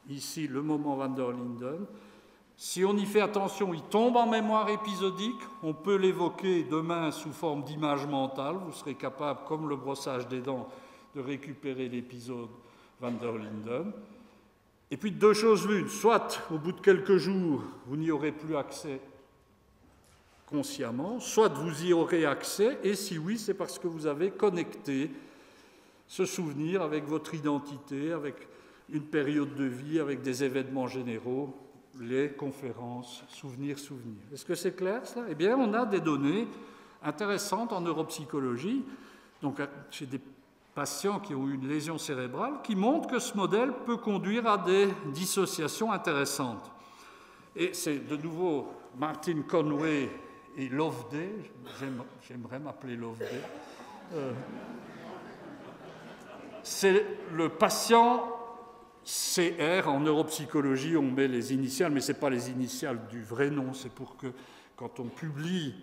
ici le moment Van der Linden. Si on y fait attention, il tombe en mémoire épisodique. On peut l'évoquer demain sous forme d'image mentale. Vous serez capable, comme le brossage des dents, de récupérer l'épisode Van der Linden. Et puis 2 choses l'une, soit au bout de quelques jours, vous n'y aurez plus accès consciemment, soit vous y aurez accès, et si oui, c'est parce que vous avez connecté ce souvenir avec votre identité, avec une période de vie, avec des événements généraux, les conférences, souvenirs. Est-ce que c'est clair, cela ? Eh bien, on a des données intéressantes en neuropsychologie, donc chez des patients qui ont eu une lésion cérébrale, qui montrent que ce modèle peut conduire à des dissociations intéressantes. Et c'est de nouveau Martin Conway et Loveday, j'aimerais m'appeler Loveday, c'est le patient CR, en neuropsychologie, on met les initiales, mais ce n'est pas les initiales du vrai nom, c'est pour que, quand on publie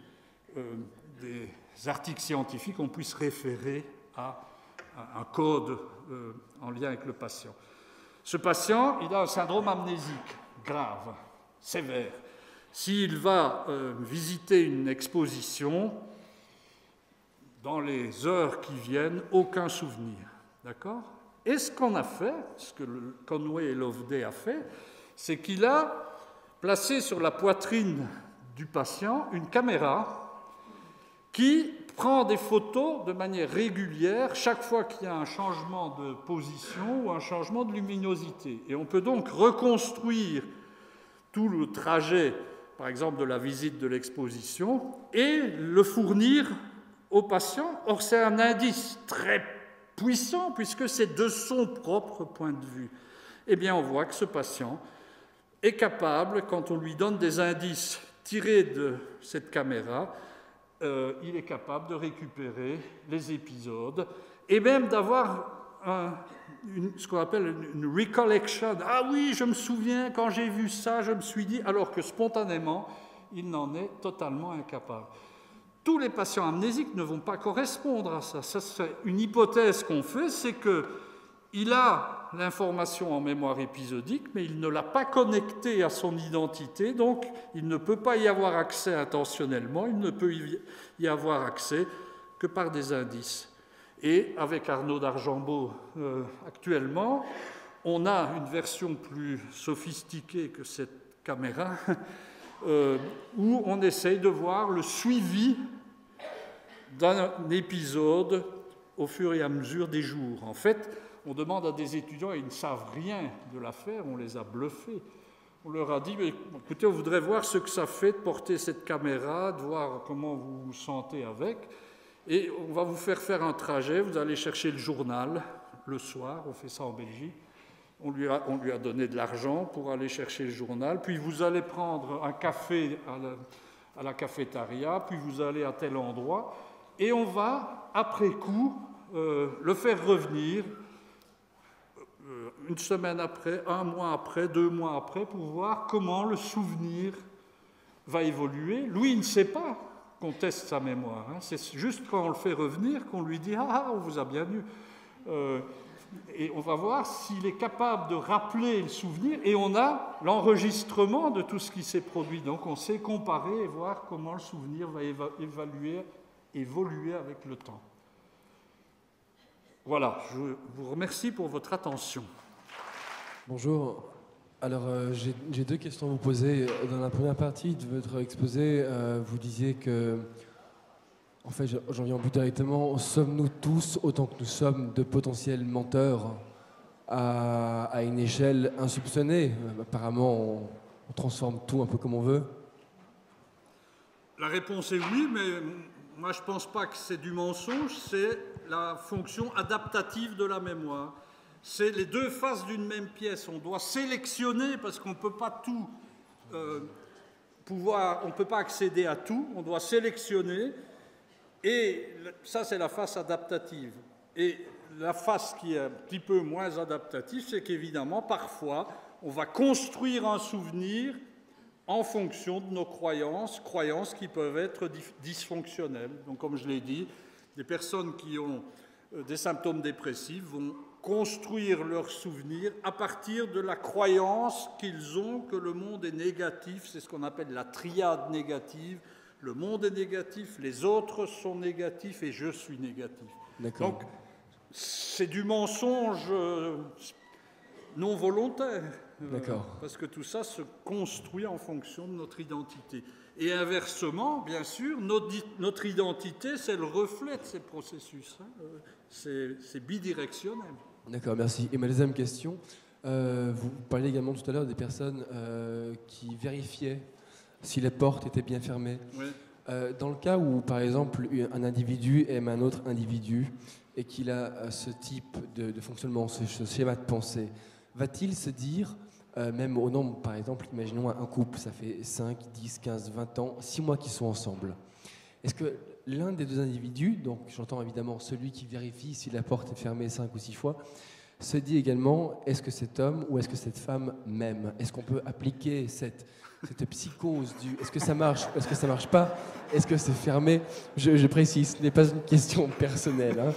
des articles scientifiques, on puisse référer à un code en lien avec le patient. Ce patient, il a un syndrome amnésique grave, sévère. S'il va visiter une exposition, dans les heures qui viennent, aucun souvenir. D'accord ? Et ce qu'on a fait, ce que Conway et Loveday a fait, c'est qu'il a placé sur la poitrine du patient une caméra qui prend des photos de manière régulière chaque fois qu'il y a un changement de position ou un changement de luminosité. Et on peut donc reconstruire tout le trajet, par exemple, de la visite de l'exposition et le fournir au patient. Or, c'est un indice très puissant puisque c'est de son propre point de vue. Eh bien, on voit que ce patient est capable, quand on lui donne des indices tirés de cette caméra, il est capable de récupérer les épisodes et même d'avoir ce qu'on appelle une recollection. Ah oui, je me souviens, quand j'ai vu ça, je me suis dit, alors que spontanément, il n'en est totalement incapable. Tous les patients amnésiques ne vont pas correspondre à ça. Ça, c'est une hypothèse qu'on fait, c'est qu'il a l'information en mémoire épisodique, mais il ne l'a pas connectée à son identité, donc il ne peut pas y avoir accès intentionnellement, il ne peut y avoir accès que par des indices. Et avec Arnaud d'Argenbaud, actuellement, on a une version plus sophistiquée que cette caméra, où on essaye de voir le suivi d'un épisode au fur et à mesure des jours. En fait, on demande à des étudiants, et ils ne savent rien de l'affaire, on les a bluffés. On leur a dit, mais, écoutez, on voudrait voir ce que ça fait de porter cette caméra, de voir comment vous vous sentez avec, et on va vous faire un trajet, vous allez chercher le journal le soir, on fait ça en Belgique, on lui a donné de l'argent pour aller chercher le journal, puis vous allez prendre un café à la cafétéria, puis vous allez à tel endroit, et on va, après coup, le faire revenir une semaine après, 1 mois après, 2 mois après, pour voir comment le souvenir va évoluer. Lui, il ne sait pas qu'on teste sa mémoire. Hein. C'est juste quand on le fait revenir qu'on lui dit « Ah, on vous a bien eu ». Et on va voir s'il est capable de rappeler le souvenir, et on a l'enregistrement de tout ce qui s'est produit. Donc on sait comparer et voir comment le souvenir va évoluer avec le temps. Voilà, je vous remercie pour votre attention. Bonjour. Alors, j'ai deux questions à vous poser. Dans la première partie de votre exposé, vous disiez que, en fait, j'en viens au but directement, sommes-nous tous, autant que nous sommes, de potentiels menteurs à une échelle insoupçonnée? Apparemment, on transforme tout un peu comme on veut. La réponse est oui, mais moi je ne pense pas que c'est du mensonge, c'est la fonction adaptative de la mémoire. C'est les deux faces d'une même pièce. On doit sélectionner parce qu'on ne peut pas tout on ne peut pas accéder à tout, on doit sélectionner. Et ça, c'est la face adaptative. Et la face qui est un petit peu moins adaptative, c'est qu'évidemment, parfois, on va construire un souvenir en fonction de nos croyances qui peuvent être dysfonctionnelles. Donc, comme je l'ai dit, des personnes qui ont des symptômes dépressifs vont construire leurs souvenirs à partir de la croyance qu'ils ont que le monde est négatif. C'est ce qu'on appelle la triade négative. Le monde est négatif, les autres sont négatifs et je suis négatif. Donc, c'est du mensonge non volontaire. Parce que tout ça se construit en fonction de notre identité. Et inversement, bien sûr, notre identité, c'est le reflet de ces processus. Hein. C'est bidirectionnel. D'accord, merci. Et ma deuxième question, vous parliez également tout à l'heure des personnes qui vérifiaient si les portes étaient bien fermées. Oui. Dans le cas où, par exemple, un individu aime un autre individu et qu'il a ce type de fonctionnement, ce schéma de pensée, va-t-il se dire, même au nombre, par exemple, imaginons un couple, ça fait 5, 10, 15, 20 ans, 6 mois qu'ils sont ensemble. Est-ce que l'un des deux individus, donc j'entends évidemment celui qui vérifie si la porte est fermée 5 ou 6 fois, se dit également, est-ce que cet homme ou est-ce que cette femme m'aime? Est-ce qu'on peut appliquer cette psychose du est-ce que ça marche, est-ce que ça marche pas, est-ce que c'est fermé? Je précise, ce n'est pas une question personnelle. Hein.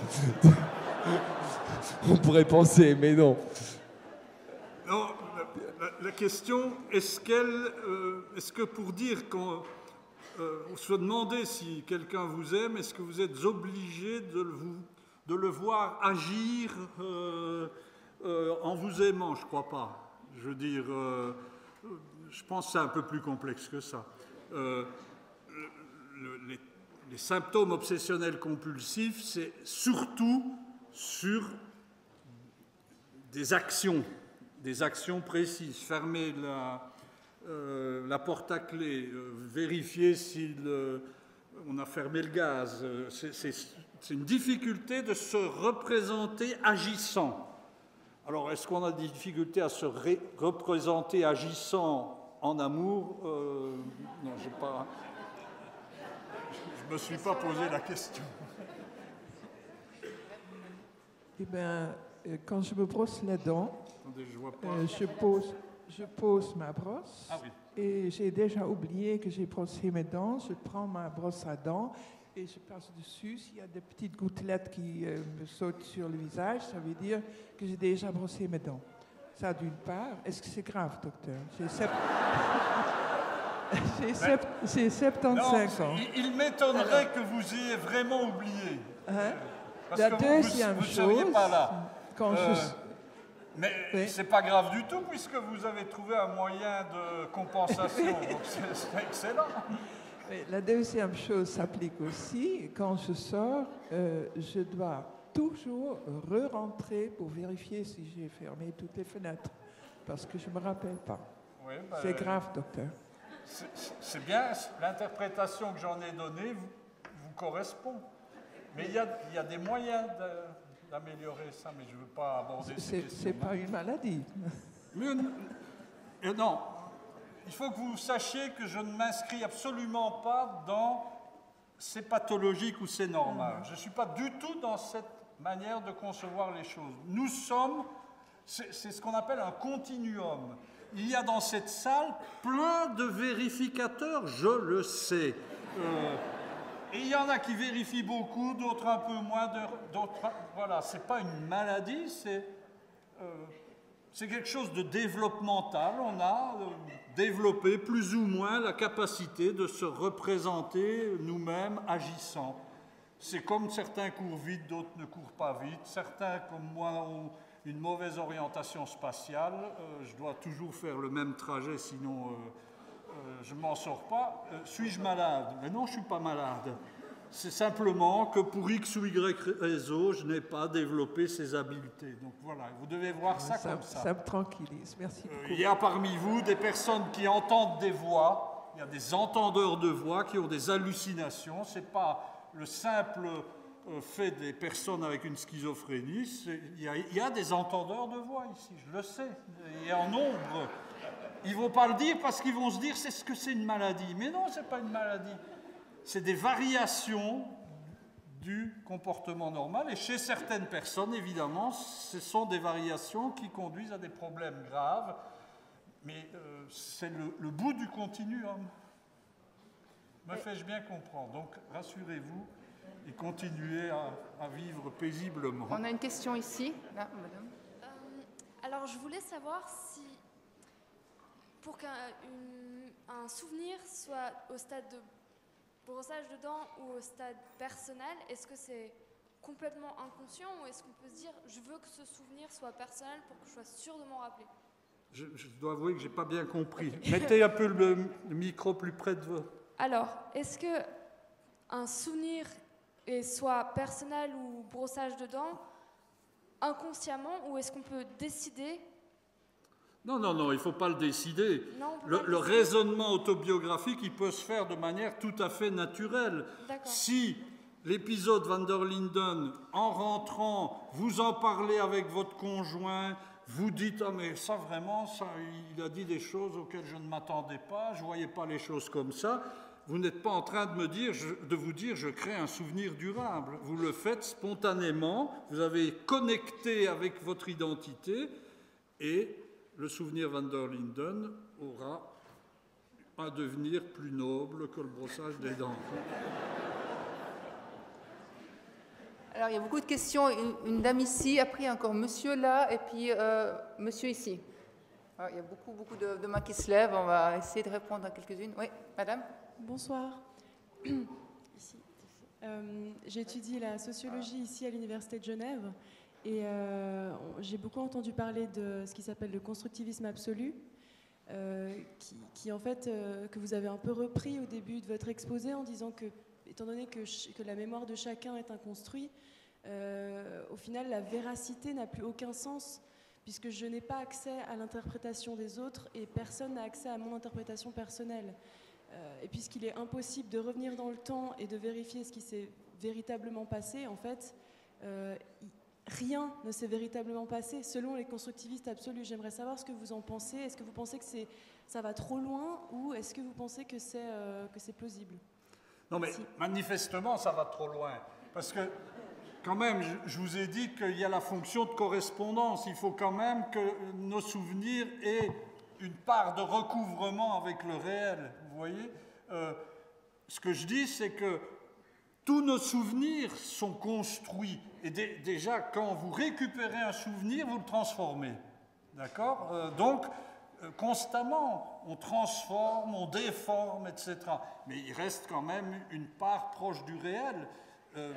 On pourrait penser, mais non. Non, la question, est-ce que pour dire qu'on se demander si quelqu'un vous aime, est-ce que vous êtes obligé de le voir agir en vous aimant? Je ne crois pas. Je veux dire, je pense que c'est un peu plus complexe que ça. Les symptômes obsessionnels compulsifs, c'est surtout sur des actions précises. Fermer la porte à clé, vérifier si on a fermé le gaz. C'est une difficulté de se représenter agissant. Alors, est-ce qu'on a des difficultés à se représenter agissant en amour? Non, je ne me suis pas posé la question. Eh bien, quand je me brosse les dents, attendez, je vois pas. Je pose ma brosse. Ah oui. Et j'ai déjà oublié que j'ai brossé mes dents. Je prends ma brosse à dents et je passe dessus. S'il y a des petites gouttelettes qui me sautent sur le visage, ça veut dire que j'ai déjà brossé mes dents. Ça, d'une part. Est-ce que c'est grave, docteur? J'ai 75 ans. Il m'étonnerait que vous ayez vraiment oublié. Hein? Parce La que deuxième vous ne seriez pas là. Quand Mais oui. C'est pas grave du tout puisque vous avez trouvé un moyen de compensation. Donc c'est excellent. Mais la deuxième chose s'applique aussi. Quand je sors, je dois toujours re-rentrer pour vérifier si j'ai fermé toutes les fenêtres. Parce que je ne me rappelle pas. Oui, c'est grave, docteur. C'est bien, l'interprétation que j'en ai donnée vous correspond. Mais il y a des moyens d'améliorer ça, mais je ne veux pas aborder ces questions. C'est pas une maladie. Mais, non, il faut que vous sachiez que je ne m'inscris absolument pas dans c'est pathologique ou c'est normal. Je ne suis pas du tout dans cette manière de concevoir les choses. Nous sommes, c'est ce qu'on appelle un continuum. il y a dans cette salle plein de vérificateurs, je le sais. Et il y en a qui vérifient beaucoup, d'autres un peu moins, d'autres... Voilà, c'est pas une maladie, c'est quelque chose de développemental. On a développé plus ou moins la capacité de se représenter nous-mêmes agissant. C'est comme certains courent vite, d'autres ne courent pas vite. Certains, comme moi, ont une mauvaise orientation spatiale. Je dois toujours faire le même trajet, sinon je ne m'en sors pas. Suis-je malade? Mais non, je ne suis pas malade. C'est simplement que pour X ou Y raison, je n'ai pas développé ces habiletés. Donc voilà, vous devez voir ça comme ça. Ça me tranquillise, merci beaucoup. Il y a parmi vous des personnes qui entendent des voix. Il y a des entendeurs de voix qui ont des hallucinations. Ce n'est pas le simple fait des personnes avec une schizophrénie. Il y a des entendeurs de voix ici, je le sais, et en nombre. Ils ne vont pas le dire parce qu'ils vont se dire c'est ce que c'est une maladie. Mais non, ce n'est pas une maladie. C'est des variations du comportement normal. Et chez certaines personnes, évidemment, ce sont des variations qui conduisent à des problèmes graves. Mais c'est le bout du continuum. Me fais-je bien comprendre? Donc, rassurez-vous et continuez à vivre paisiblement. On a une question ici, là, madame. Alors, je voulais savoir si, pour qu'un souvenir soit au stade de brossage de dents ou au stade personnel, est-ce que c'est complètement inconscient ou est-ce qu'on peut se dire je veux que ce souvenir soit personnel pour que je sois sûre de m'en rappeler? Je dois avouer que je n'ai pas bien compris. Mettez un peu le micro plus près de vous. Alors, est-ce qu'un souvenir est soit personnel ou brossage de dents inconsciemment ou est-ce qu'on peut décider? Non, il ne faut pas le décider. Non, le raisonnement autobiographique, il peut se faire de manière tout à fait naturelle. Si l'épisode Van der Linden, en rentrant, vous en parlez avec votre conjoint, vous dites « Ah mais ça vraiment, ça, il a dit des choses auxquelles je ne m'attendais pas, je ne voyais pas les choses comme ça », vous n'êtes pas en train de vous dire « je crée un souvenir durable ». Vous le faites spontanément, vous avez connecté avec votre identité et le souvenir Van der Linden aura un devenir plus noble que le brossage des dents. Alors, il y a beaucoup de questions. Une dame ici, après encore monsieur là, et puis monsieur ici. Alors, il y a beaucoup de mains qui se lèvent. On va essayer de répondre à quelques-unes. Oui, madame? Bonsoir. Ici. J'étudie la sociologie ici à l'Université de Genève. Et j'ai beaucoup entendu parler de ce qui s'appelle le constructivisme absolu, qui en fait, que vous avez un peu repris au début de votre exposé en disant que, étant donné que la mémoire de chacun est un construit, au final, la véracité n'a plus aucun sens, puisque je n'ai pas accès à l'interprétation des autres et personne n'a accès à mon interprétation personnelle. Et puisqu'il est impossible de revenir dans le temps et de vérifier ce qui s'est véritablement passé, en fait, rien ne s'est véritablement passé selon les constructivistes absolus. J'aimerais savoir ce que vous en pensez. Est-ce que vous pensez que ça va trop loin ou est-ce que vous pensez que c'est plausible? Non mais manifestement ça va trop loin. Parce que quand même, je vous ai dit qu'il y a la fonction de correspondance. Il faut quand même que nos souvenirs aient une part de recouvrement avec le réel. Vous voyez, ce que je dis, c'est que tous nos souvenirs sont construits. Et déjà, quand vous récupérez un souvenir, vous le transformez. D'accord? Donc, constamment, on transforme, on déforme, etc. Mais il reste quand même une part proche du réel,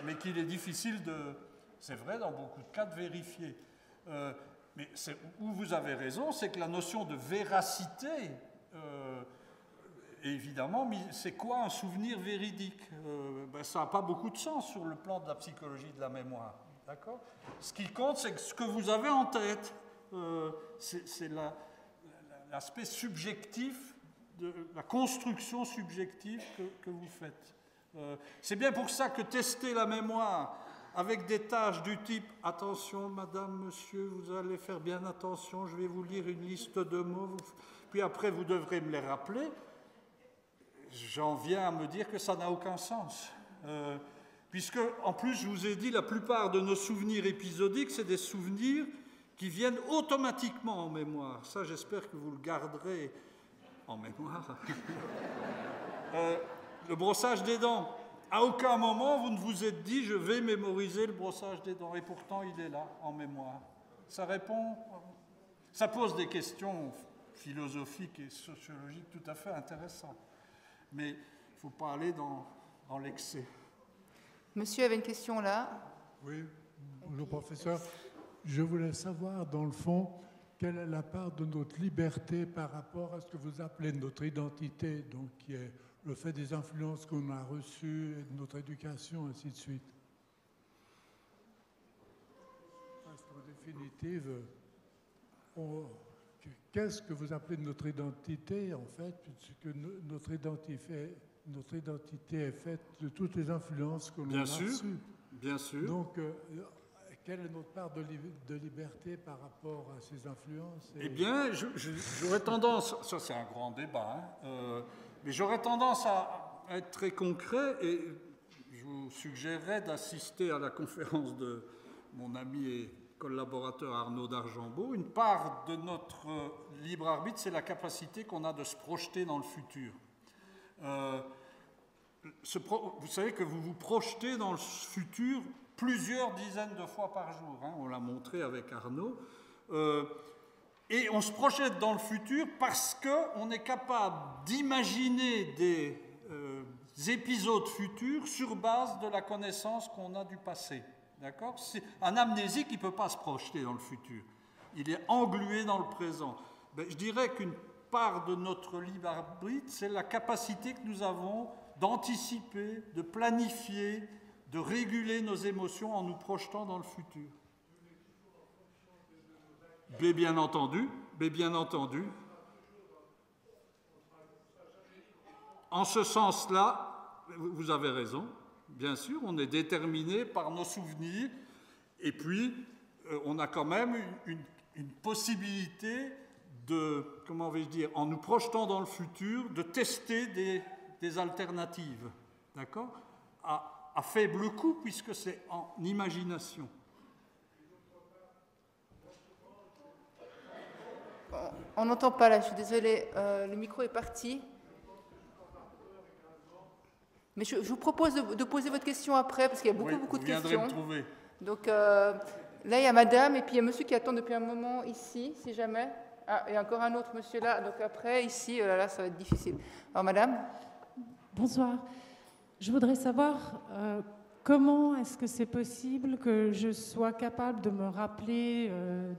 mais qu'il est difficile c'est vrai, dans beaucoup de cas, de vérifier. Mais où vous avez raison, c'est que la notion de véracité, évidemment, c'est quoi un souvenir véridique? Ça n'a pas beaucoup de sens sur le plan de la psychologie de la mémoire. D'accord? Ce qui compte, c'est ce que vous avez en tête. C'est l'aspect subjectif, la construction subjective que vous faites. C'est bien pour ça que tester la mémoire avec des tâches du type « Attention, madame, monsieur, vous allez faire bien attention, je vais vous lire une liste de mots, puis après vous devrez me les rappeler », j'en viens à me dire que ça n'a aucun sens. Puisque, en plus, je vous ai dit, la plupart de nos souvenirs épisodiques, c'est des souvenirs qui viennent automatiquement en mémoire. Ça, j'espère que vous le garderez en mémoire. Le brossage des dents. À aucun moment, vous ne vous êtes dit « je vais mémoriser le brossage des dents ». Et pourtant, il est là, en mémoire. Ça répond... Ça pose des questions philosophiques et sociologiques tout à fait intéressantes. Mais il ne faut pas aller dans l'excès. Monsieur avait une question là. Oui, le professeur. Je voulais savoir, dans le fond, quelle est la part de notre liberté par rapport à ce que vous appelez notre identité, donc qui est le fait des influences qu'on a reçues, et de notre éducation, ainsi de suite. Parce qu'en définitive, qu'est-ce que vous appelez notre identité, en fait, puisque notre identité est faite de toutes les influences que l'on a reçues. Bien sûr. Donc, quelle est notre part de liberté par rapport à ces influences? Eh bien, j'aurais tendance, ça c'est un grand débat, mais j'aurais tendance à être très concret et je vous suggérerais d'assister à la conférence de mon ami et collaborateur Arnaud d'Argenbault. Une part de notre libre arbitre, c'est la capacité qu'on a de se projeter dans le futur. Vous savez que vous vous projetez dans le futur plusieurs dizaines de fois par jour, hein, on l'a montré avec Arnaud, et on se projette dans le futur parce qu'on est capable d'imaginer des épisodes futurs sur base de la connaissance qu'on a du passé. D'accord ? Un amnésique, il ne peut pas se projeter dans le futur. Il est englué dans le présent. Ben, je dirais qu'une part de notre libre arbitre, c'est la capacité que nous avons d'anticiper, de planifier, de réguler nos émotions en nous projetant dans le futur. Mais bien entendu. En ce sens-là, vous avez raison. Bien sûr, on est déterminé par nos souvenirs, et puis on a quand même une possibilité de, comment vais-je dire, en nous projetant dans le futur, de tester des alternatives, d'accord, à faible coût, puisque c'est en imagination. On n'entend pas là, je suis désolée, le micro est parti. Mais je vous propose de poser votre question après, parce qu'il y a beaucoup de questions. Me trouver. Donc là, il y a madame, et puis il y a monsieur qui attend depuis un moment ici, si jamais. Ah, et encore un autre monsieur là. Donc après, ici, là, ça va être difficile. Alors madame. Bonsoir. Je voudrais savoir comment est-ce que c'est possible que je sois capable de me rappeler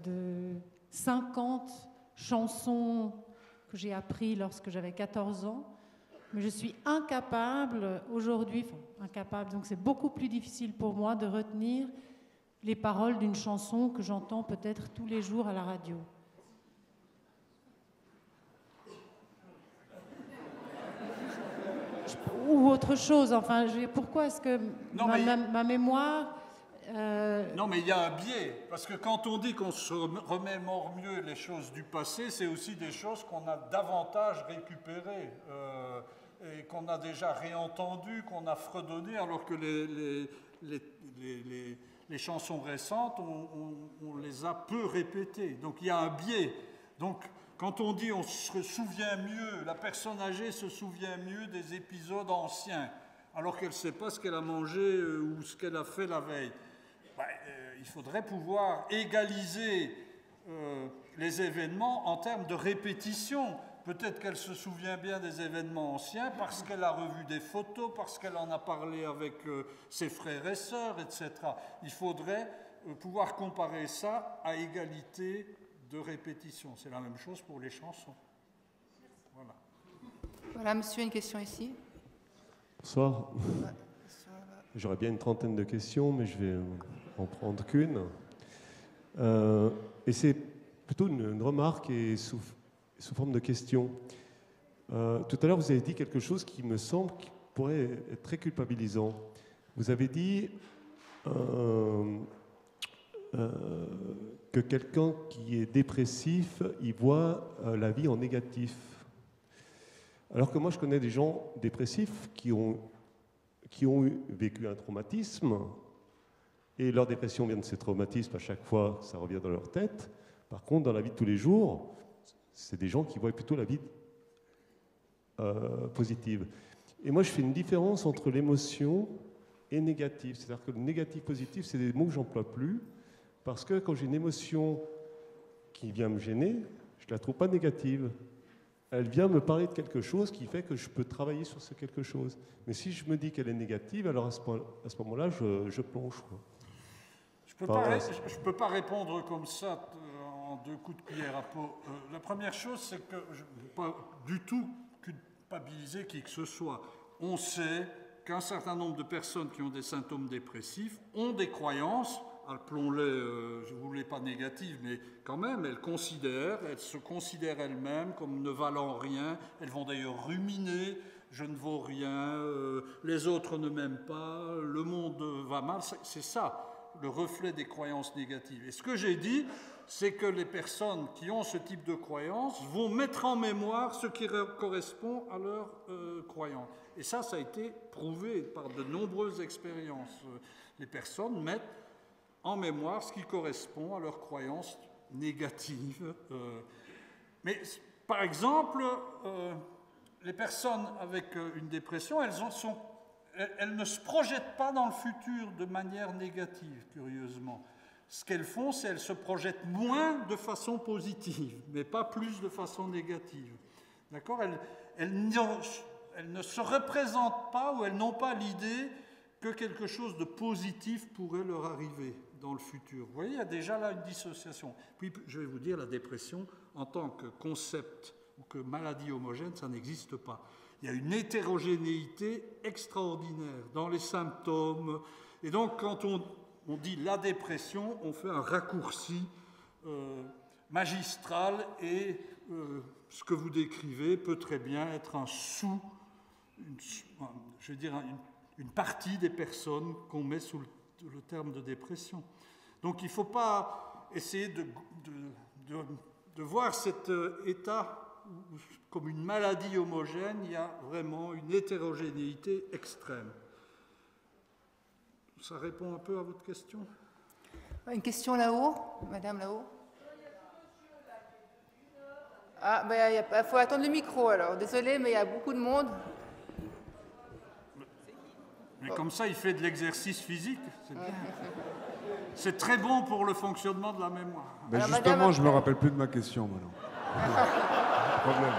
de 50 chansons que j'ai apprises lorsque j'avais 14 ans. Mais je suis incapable aujourd'hui, donc c'est beaucoup plus difficile pour moi de retenir les paroles d'une chanson que j'entends peut-être tous les jours à la radio. Ou autre chose, enfin, pourquoi est-ce que ma mémoire... Non, mais il y a un biais, parce que quand on dit qu'on se remémore mieux les choses du passé, c'est aussi des choses qu'on a davantage récupérées. Et qu'on a déjà réentendu, qu'on a fredonné, alors que les chansons récentes, on les a peu répétées. Donc il y a un biais. Donc quand on dit on se souvient mieux, la personne âgée se souvient mieux des épisodes anciens, alors qu'elle ne sait pas ce qu'elle a mangé ou ce qu'elle a fait la veille, il faudrait pouvoir égaliser les événements en termes de répétition. Peut-être qu'elle se souvient bien des événements anciens parce qu'elle a revu des photos, parce qu'elle en a parlé avec ses frères et sœurs, etc. Il faudrait pouvoir comparer ça à égalité de répétition. C'est la même chose pour les chansons. Voilà. Voilà, monsieur, une question ici. Bonsoir. J'aurais bien une trentaine de questions, mais je vais en prendre qu'une. Et c'est plutôt une remarque et sous forme de question. Tout à l'heure, vous avez dit quelque chose qui me semble qui pourrait être très culpabilisant. Vous avez dit que quelqu'un qui est dépressif, il voit la vie en négatif. Alors que moi, je connais des gens dépressifs qui ont vécu un traumatisme Et leur dépression vient de ces traumatismes, à chaque fois, ça revient dans leur tête. Par contre, dans la vie de tous les jours, c'est des gens qui voient plutôt la vie positive. Et moi, je fais une différence entre l'émotion et négative. C'est-à-dire que le négatif-positif, c'est des mots que j'emploie plus, parce que quand j'ai une émotion qui vient me gêner, je ne la trouve pas négative. Elle vient me parler de quelque chose qui fait que je peux travailler sur ce quelque chose. Mais si je me dis qu'elle est négative, alors à ce moment-là, je plonge. Quoi. Je ne peux pas répondre comme ça en 2 coups de cuillère à peau. La première chose, c'est que je ne veux pas du tout culpabiliser qui que ce soit. On sait qu'un certain nombre de personnes qui ont des symptômes dépressifs ont des croyances, appelons-les, je ne voulais pas négatives, mais quand même, elles se considèrent elles-mêmes comme ne valant rien. Elles vont d'ailleurs ruminer, je ne vaux rien, les autres ne m'aiment pas, le monde va mal. C'est ça, le reflet des croyances négatives. Et ce que j'ai dit, c'est que les personnes qui ont ce type de croyances vont mettre en mémoire ce qui correspond à leurs croyances. Et ça a été prouvé par de nombreuses expériences. Les personnes mettent en mémoire ce qui correspond à leurs croyances négatives. Mais par exemple, les personnes avec une dépression, elles ne se projettent pas dans le futur de manière négative, curieusement. Ce qu'elles font, c'est qu'elles se projettent moins de façon positive, mais pas plus de façon négative. D'accord ? Elles ne se représentent pas ou elles n'ont pas l'idée que quelque chose de positif pourrait leur arriver dans le futur. Vous voyez, il y a déjà là une dissociation. Puis, je vais vous dire, la dépression, en tant que concept ou que maladie homogène, ça n'existe pas. Il y a une hétérogénéité extraordinaire dans les symptômes. Et donc, quand on dit la dépression, on fait un raccourci magistral et ce que vous décrivez peut très bien être une partie des personnes qu'on met sous le terme de dépression. Donc il ne faut pas essayer de voir cet état comme une maladie homogène. Il y a vraiment une hétérogénéité extrême. Ça répond un peu à votre question ? Une question là-haut, madame là-haut. Ah, ben, il faut attendre le micro alors. Désolé, mais il y a beaucoup de monde. Mais comme ça, il fait de l'exercice physique. C'est bien. C'est très bon pour le fonctionnement de la mémoire. Ben justement, je ne me rappelle plus de ma question maintenant. Problème.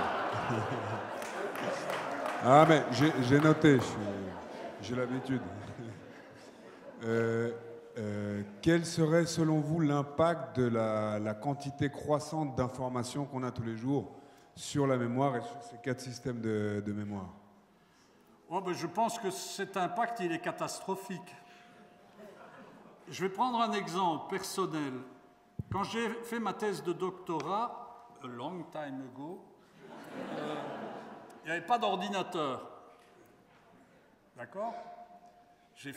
Ah, mais j'ai noté, j'ai l'habitude. Quel serait selon vous l'impact de la quantité croissante d'informations qu'on a tous les jours sur la mémoire et sur ces 4 systèmes de mémoire ? Oh, ben, je pense que cet impact, il est catastrophique. Je vais prendre un exemple personnel. Quand j'ai fait ma thèse de doctorat, a long time ago, il n'y avait pas d'ordinateur. D'accord ? J'ai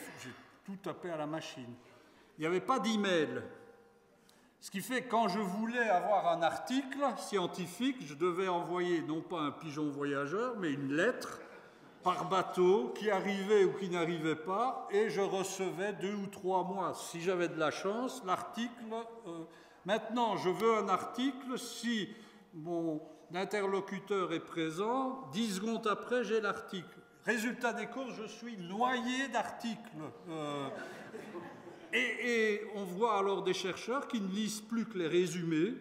tout tapé à la machine. Il n'y avait pas d'email. Ce qui fait que quand je voulais avoir un article scientifique, je devais envoyer non pas un pigeon voyageur, mais une lettre par bateau qui arrivait ou qui n'arrivait pas, et je recevais 2 ou 3 mois. Si j'avais de la chance, l'article... Maintenant, je veux un article, si mon interlocuteur est présent, 10 secondes après, j'ai l'article. Résultat des courses, je suis noyé d'articles. Et on voit alors des chercheurs qui ne lisent plus que les résumés,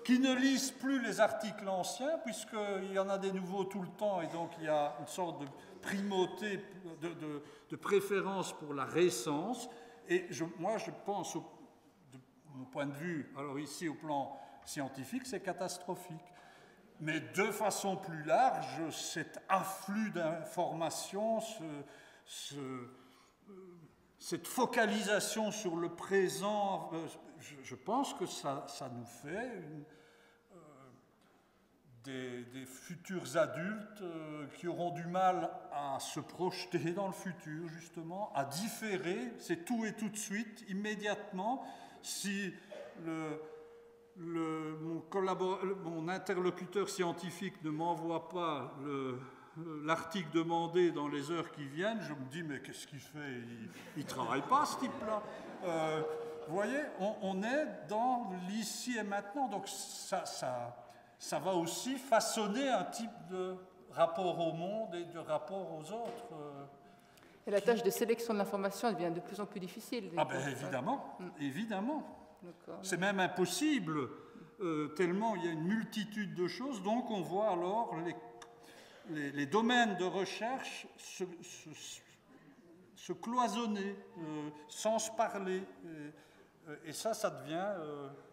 qui ne lisent plus les articles anciens, puisqu'il y en a des nouveaux tout le temps, et donc il y a une sorte de primauté, de préférence pour la récence. Et moi, je pense, de mon point de vue, alors ici au plan scientifique, c'est catastrophique. Mais de façon plus large, cet afflux d'informations, cette focalisation sur le présent, je pense que ça nous fait des futurs adultes qui auront du mal à se projeter dans le futur, justement, à différer, c'est tout et tout de suite, immédiatement, si mon interlocuteur scientifique ne m'envoie pas l'article demandé dans les heures qui viennent, je me dis, mais qu'est-ce qu'il fait? Il ne travaille pas, ce type-là. Vous voyez, on est dans l'ici et maintenant, donc ça va aussi façonner un type de rapport au monde et de rapport aux autres. Et la tâche de sélection de l'information devient de plus en plus difficile. Ah ben évidemment, évidemment. C'est même impossible, tellement il y a une multitude de choses. Donc on voit alors les domaines de recherche se cloisonner, sans se parler. Et ça devient,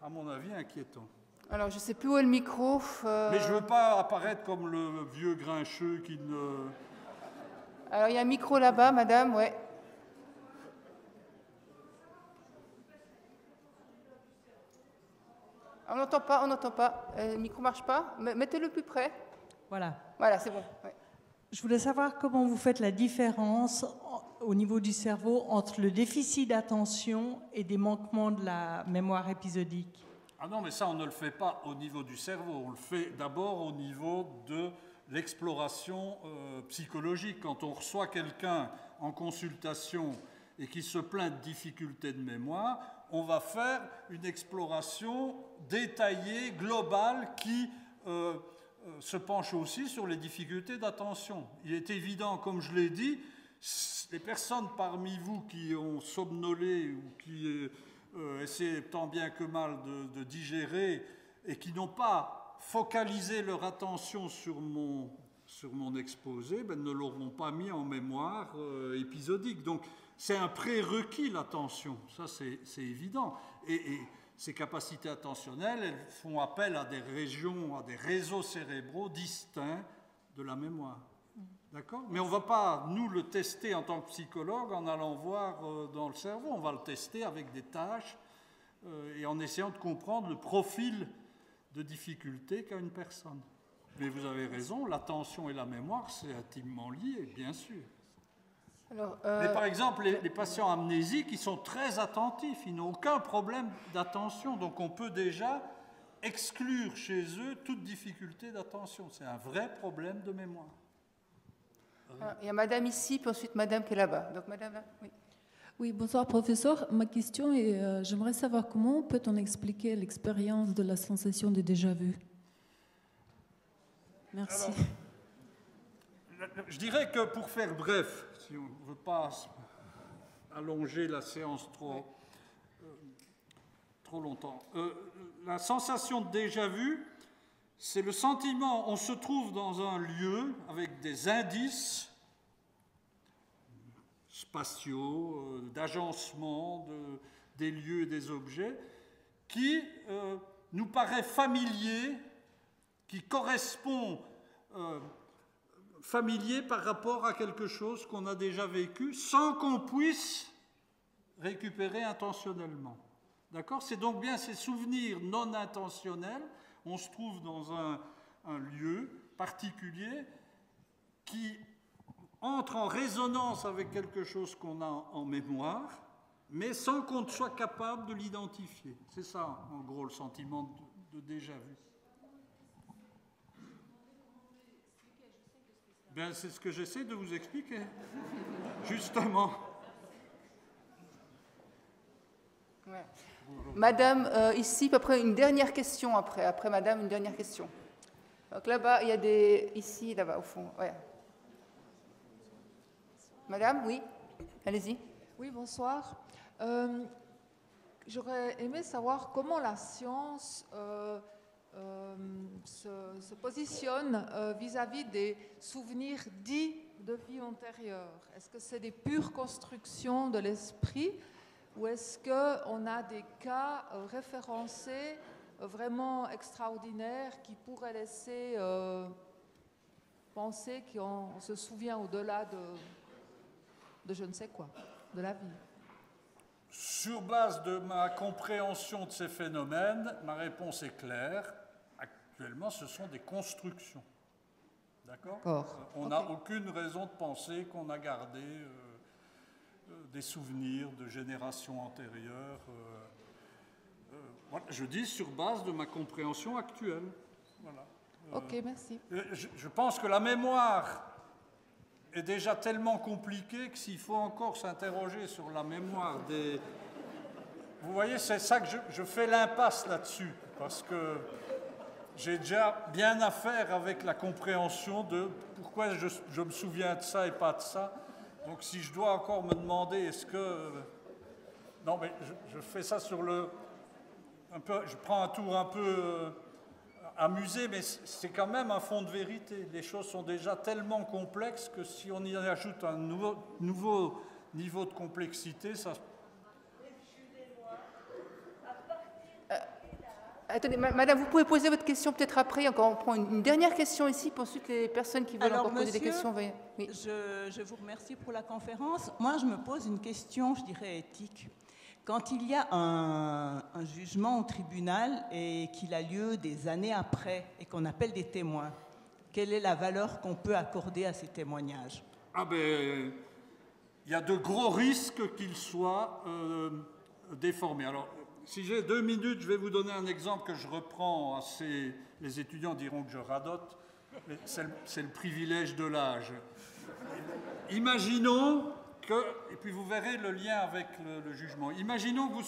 à mon avis, inquiétant. Alors, je ne sais plus où est le micro. Mais je ne veux pas apparaître comme le vieux grincheux qui ne... Alors, il y a un micro là-bas, madame, ouais. On n'entend pas, on n'entend pas. Le micro ne marche pas. Mettez-le plus près. Voilà. Voilà, c'est bon. Ouais. Je voulais savoir comment vous faites la différence au niveau du cerveau entre le déficit d'attention et des manquements de la mémoire épisodique. Ah non, mais ça, on ne le fait pas au niveau du cerveau. On le fait d'abord au niveau de l'exploration psychologique. Quand on reçoit quelqu'un en consultation et qui se plaint de difficultés de mémoire, on va faire une exploration détaillée, globale, qui se penche aussi sur les difficultés d'attention. Il est évident, comme je l'ai dit, les personnes parmi vous qui ont somnolé ou qui essaient tant bien que mal de digérer et qui n'ont pas focalisé leur attention sur mon exposé, ben, ne l'auront pas mis en mémoire épisodique. Donc c'est un prérequis, l'attention, ça c'est évident. Et ces capacités attentionnelles, elles font appel à des régions, à des réseaux cérébraux distincts de la mémoire. D'accord ? Mais on ne va pas, nous, le tester en tant que psychologue en allant voir dans le cerveau. On va le tester avec des tâches et en essayant de comprendre le profil de difficulté qu'a une personne. Mais vous avez raison, l'attention et la mémoire, c'est intimement lié, bien sûr. Alors, mais par exemple, les patients amnésiques, ils sont très attentifs, ils n'ont aucun problème d'attention, donc on peut déjà exclure chez eux toute difficulté d'attention. C'est un vrai problème de mémoire. Il y a madame ici, puis ensuite madame qui est là-bas. Donc madame là, oui. Oui, bonsoir professeur. Ma question est, j'aimerais savoir comment peut-on expliquer l'expérience de la sensation de déjà-vu? Merci. Alors, je dirais que pour faire bref, si on ne veut pas allonger la séance trop longtemps, la sensation de déjà-vu, c'est le sentiment, on se trouve dans un lieu avec des indices spatiaux, d'agencement des lieux et des objets, qui nous paraît familier, qui correspond familier par rapport à quelque chose qu'on a déjà vécu, sans qu'on puisse récupérer intentionnellement. D'accord ? C'est donc bien ces souvenirs non intentionnels. On se trouve dans un lieu particulier qui entre en résonance avec quelque chose qu'on a en mémoire, mais sans qu'on soit capable de l'identifier. C'est ça, en gros, le sentiment de déjà-vu. Ben, c'est ce que j'essaie de vous expliquer, justement. Ouais. Madame, ici, après une dernière question, après madame, une dernière question. Donc là-bas, il y a des... Ici, là-bas, au fond, ouais. Madame, oui, allez-y. Oui, bonsoir. J'aurais aimé savoir comment la science se positionne vis-à-vis des souvenirs dits de vie antérieure. Est-ce que c'est des pures constructions de l'esprit ou est-ce qu'on a des cas référencés vraiment extraordinaires qui pourraient laisser penser qu'on se souvient au-delà de je ne sais quoi, de la vie? Sur base de ma compréhension de ces phénomènes, ma réponse est claire. Actuellement, ce sont des constructions. D'accord ? On n'a aucune raison de penser qu'on a gardé des souvenirs de générations antérieures. Voilà, je dis sur base de ma compréhension actuelle. Voilà. Ok, merci. Je pense que la mémoire est déjà tellement compliquée que s'il faut encore s'interroger sur la mémoire des... Vous voyez, c'est ça que je fais l'impasse là-dessus, parce que j'ai déjà bien à faire avec la compréhension de pourquoi je me souviens de ça et pas de ça. Donc si je dois encore me demander est-ce que... Non, mais je fais ça sur le... je prends un tour un peu amusé, mais c'est quand même un fond de vérité. Les choses sont déjà tellement complexes que si on y ajoute un nouveau niveau de complexité, ça... Attendez, madame, vous pouvez poser votre question peut-être après. Encore, on prend une dernière question ici pour ensuite les personnes qui veulent encore poser des questions. Oui. Je vous remercie pour la conférence. Moi, je me pose une question, je dirais éthique. Quand il y a un jugement au tribunal et qu'il a lieu des années après et qu'on appelle des témoins, quelle est la valeur qu'on peut accorder à ces témoignages? Ah ben, il y a de gros risques qu'ils soient déformés. Alors, si j'ai 2 minutes, je vais vous donner un exemple que je reprends assez... Les étudiants diront que je radote, mais c'est le privilège de l'âge. Imaginons que, et puis vous verrez le lien avec le jugement, imaginons que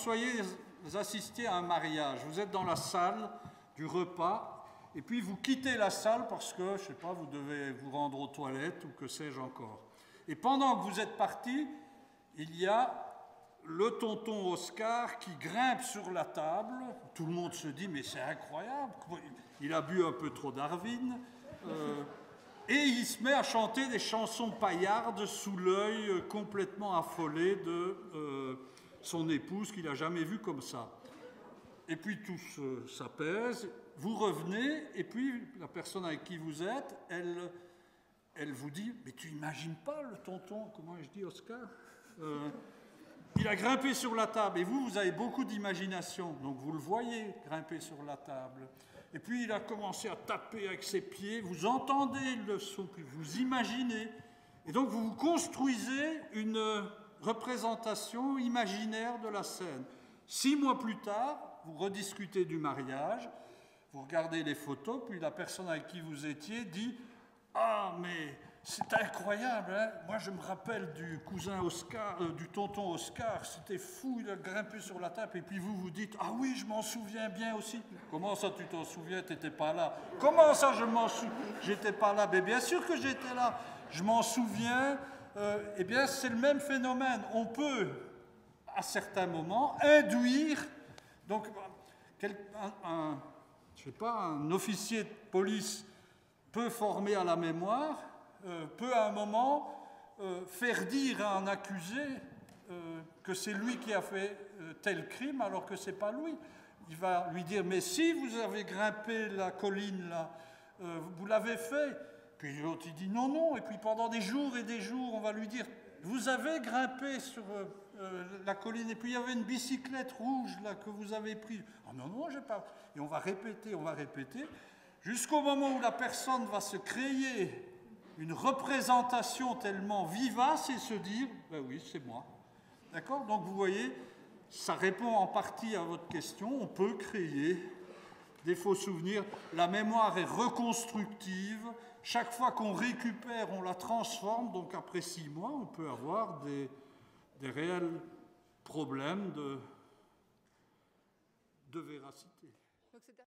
vous assistiez à un mariage, vous êtes dans la salle du repas, et puis vous quittez la salle parce que, je ne sais pas, vous devez vous rendre aux toilettes ou que sais-je encore. Et pendant que vous êtes parti, il y a le tonton Oscar qui grimpe sur la table. Tout le monde se dit, mais c'est incroyable, il a bu un peu trop d'Arvin. Et il se met à chanter des chansons paillardes sous l'œil complètement affolé de son épouse qu'il n'a jamais vue comme ça. Et puis tout s'apaise, vous revenez, et puis la personne avec qui vous êtes, elle vous dit, mais tu n'imagines pas le tonton, comment ai-je dit Oscar il a grimpé sur la table, et vous avez beaucoup d'imagination, donc vous le voyez grimper sur la table. Et puis il a commencé à taper avec ses pieds, vous entendez le son, puis vous imaginez. Et donc vous construisez une représentation imaginaire de la scène. 6 mois plus tard, vous rediscutez du mariage, vous regardez les photos, puis la personne avec qui vous étiez dit « Ah, mais... c'est incroyable, hein? Moi je me rappelle du cousin Oscar, du tonton Oscar, c'était fou, il a grimpé sur la table, et puis vous vous dites, ah oui, je m'en souviens bien aussi. Comment ça tu t'en souviens, tu n'étais pas là? Comment ça je m'en souviens, j'étais pas là? Mais bien sûr que j'étais là, je m'en souviens. Eh bien c'est le même phénomène, on peut à certains moments induire, donc je sais pas, un officier de police peut former à la mémoire, peut à un moment faire dire à un accusé que c'est lui qui a fait tel crime alors que ce n'est pas lui. Il va lui dire, mais si vous avez grimpé la colline là, vous l'avez fait. Puis l'autre il dit non, non, et puis pendant des jours et des jours, on va lui dire, vous avez grimpé sur la colline, et puis il y avait une bicyclette rouge là que vous avez prise. Ah non, non, j'ai pas. Et on va répéter, jusqu'au moment où la personne va se créer une représentation tellement vivace et se dire, ben oui, c'est moi. D'accord? Donc vous voyez, ça répond en partie à votre question. On peut créer des faux souvenirs. La mémoire est reconstructive. Chaque fois qu'on récupère, on la transforme. Donc après 6 mois, on peut avoir des réels problèmes de véracité.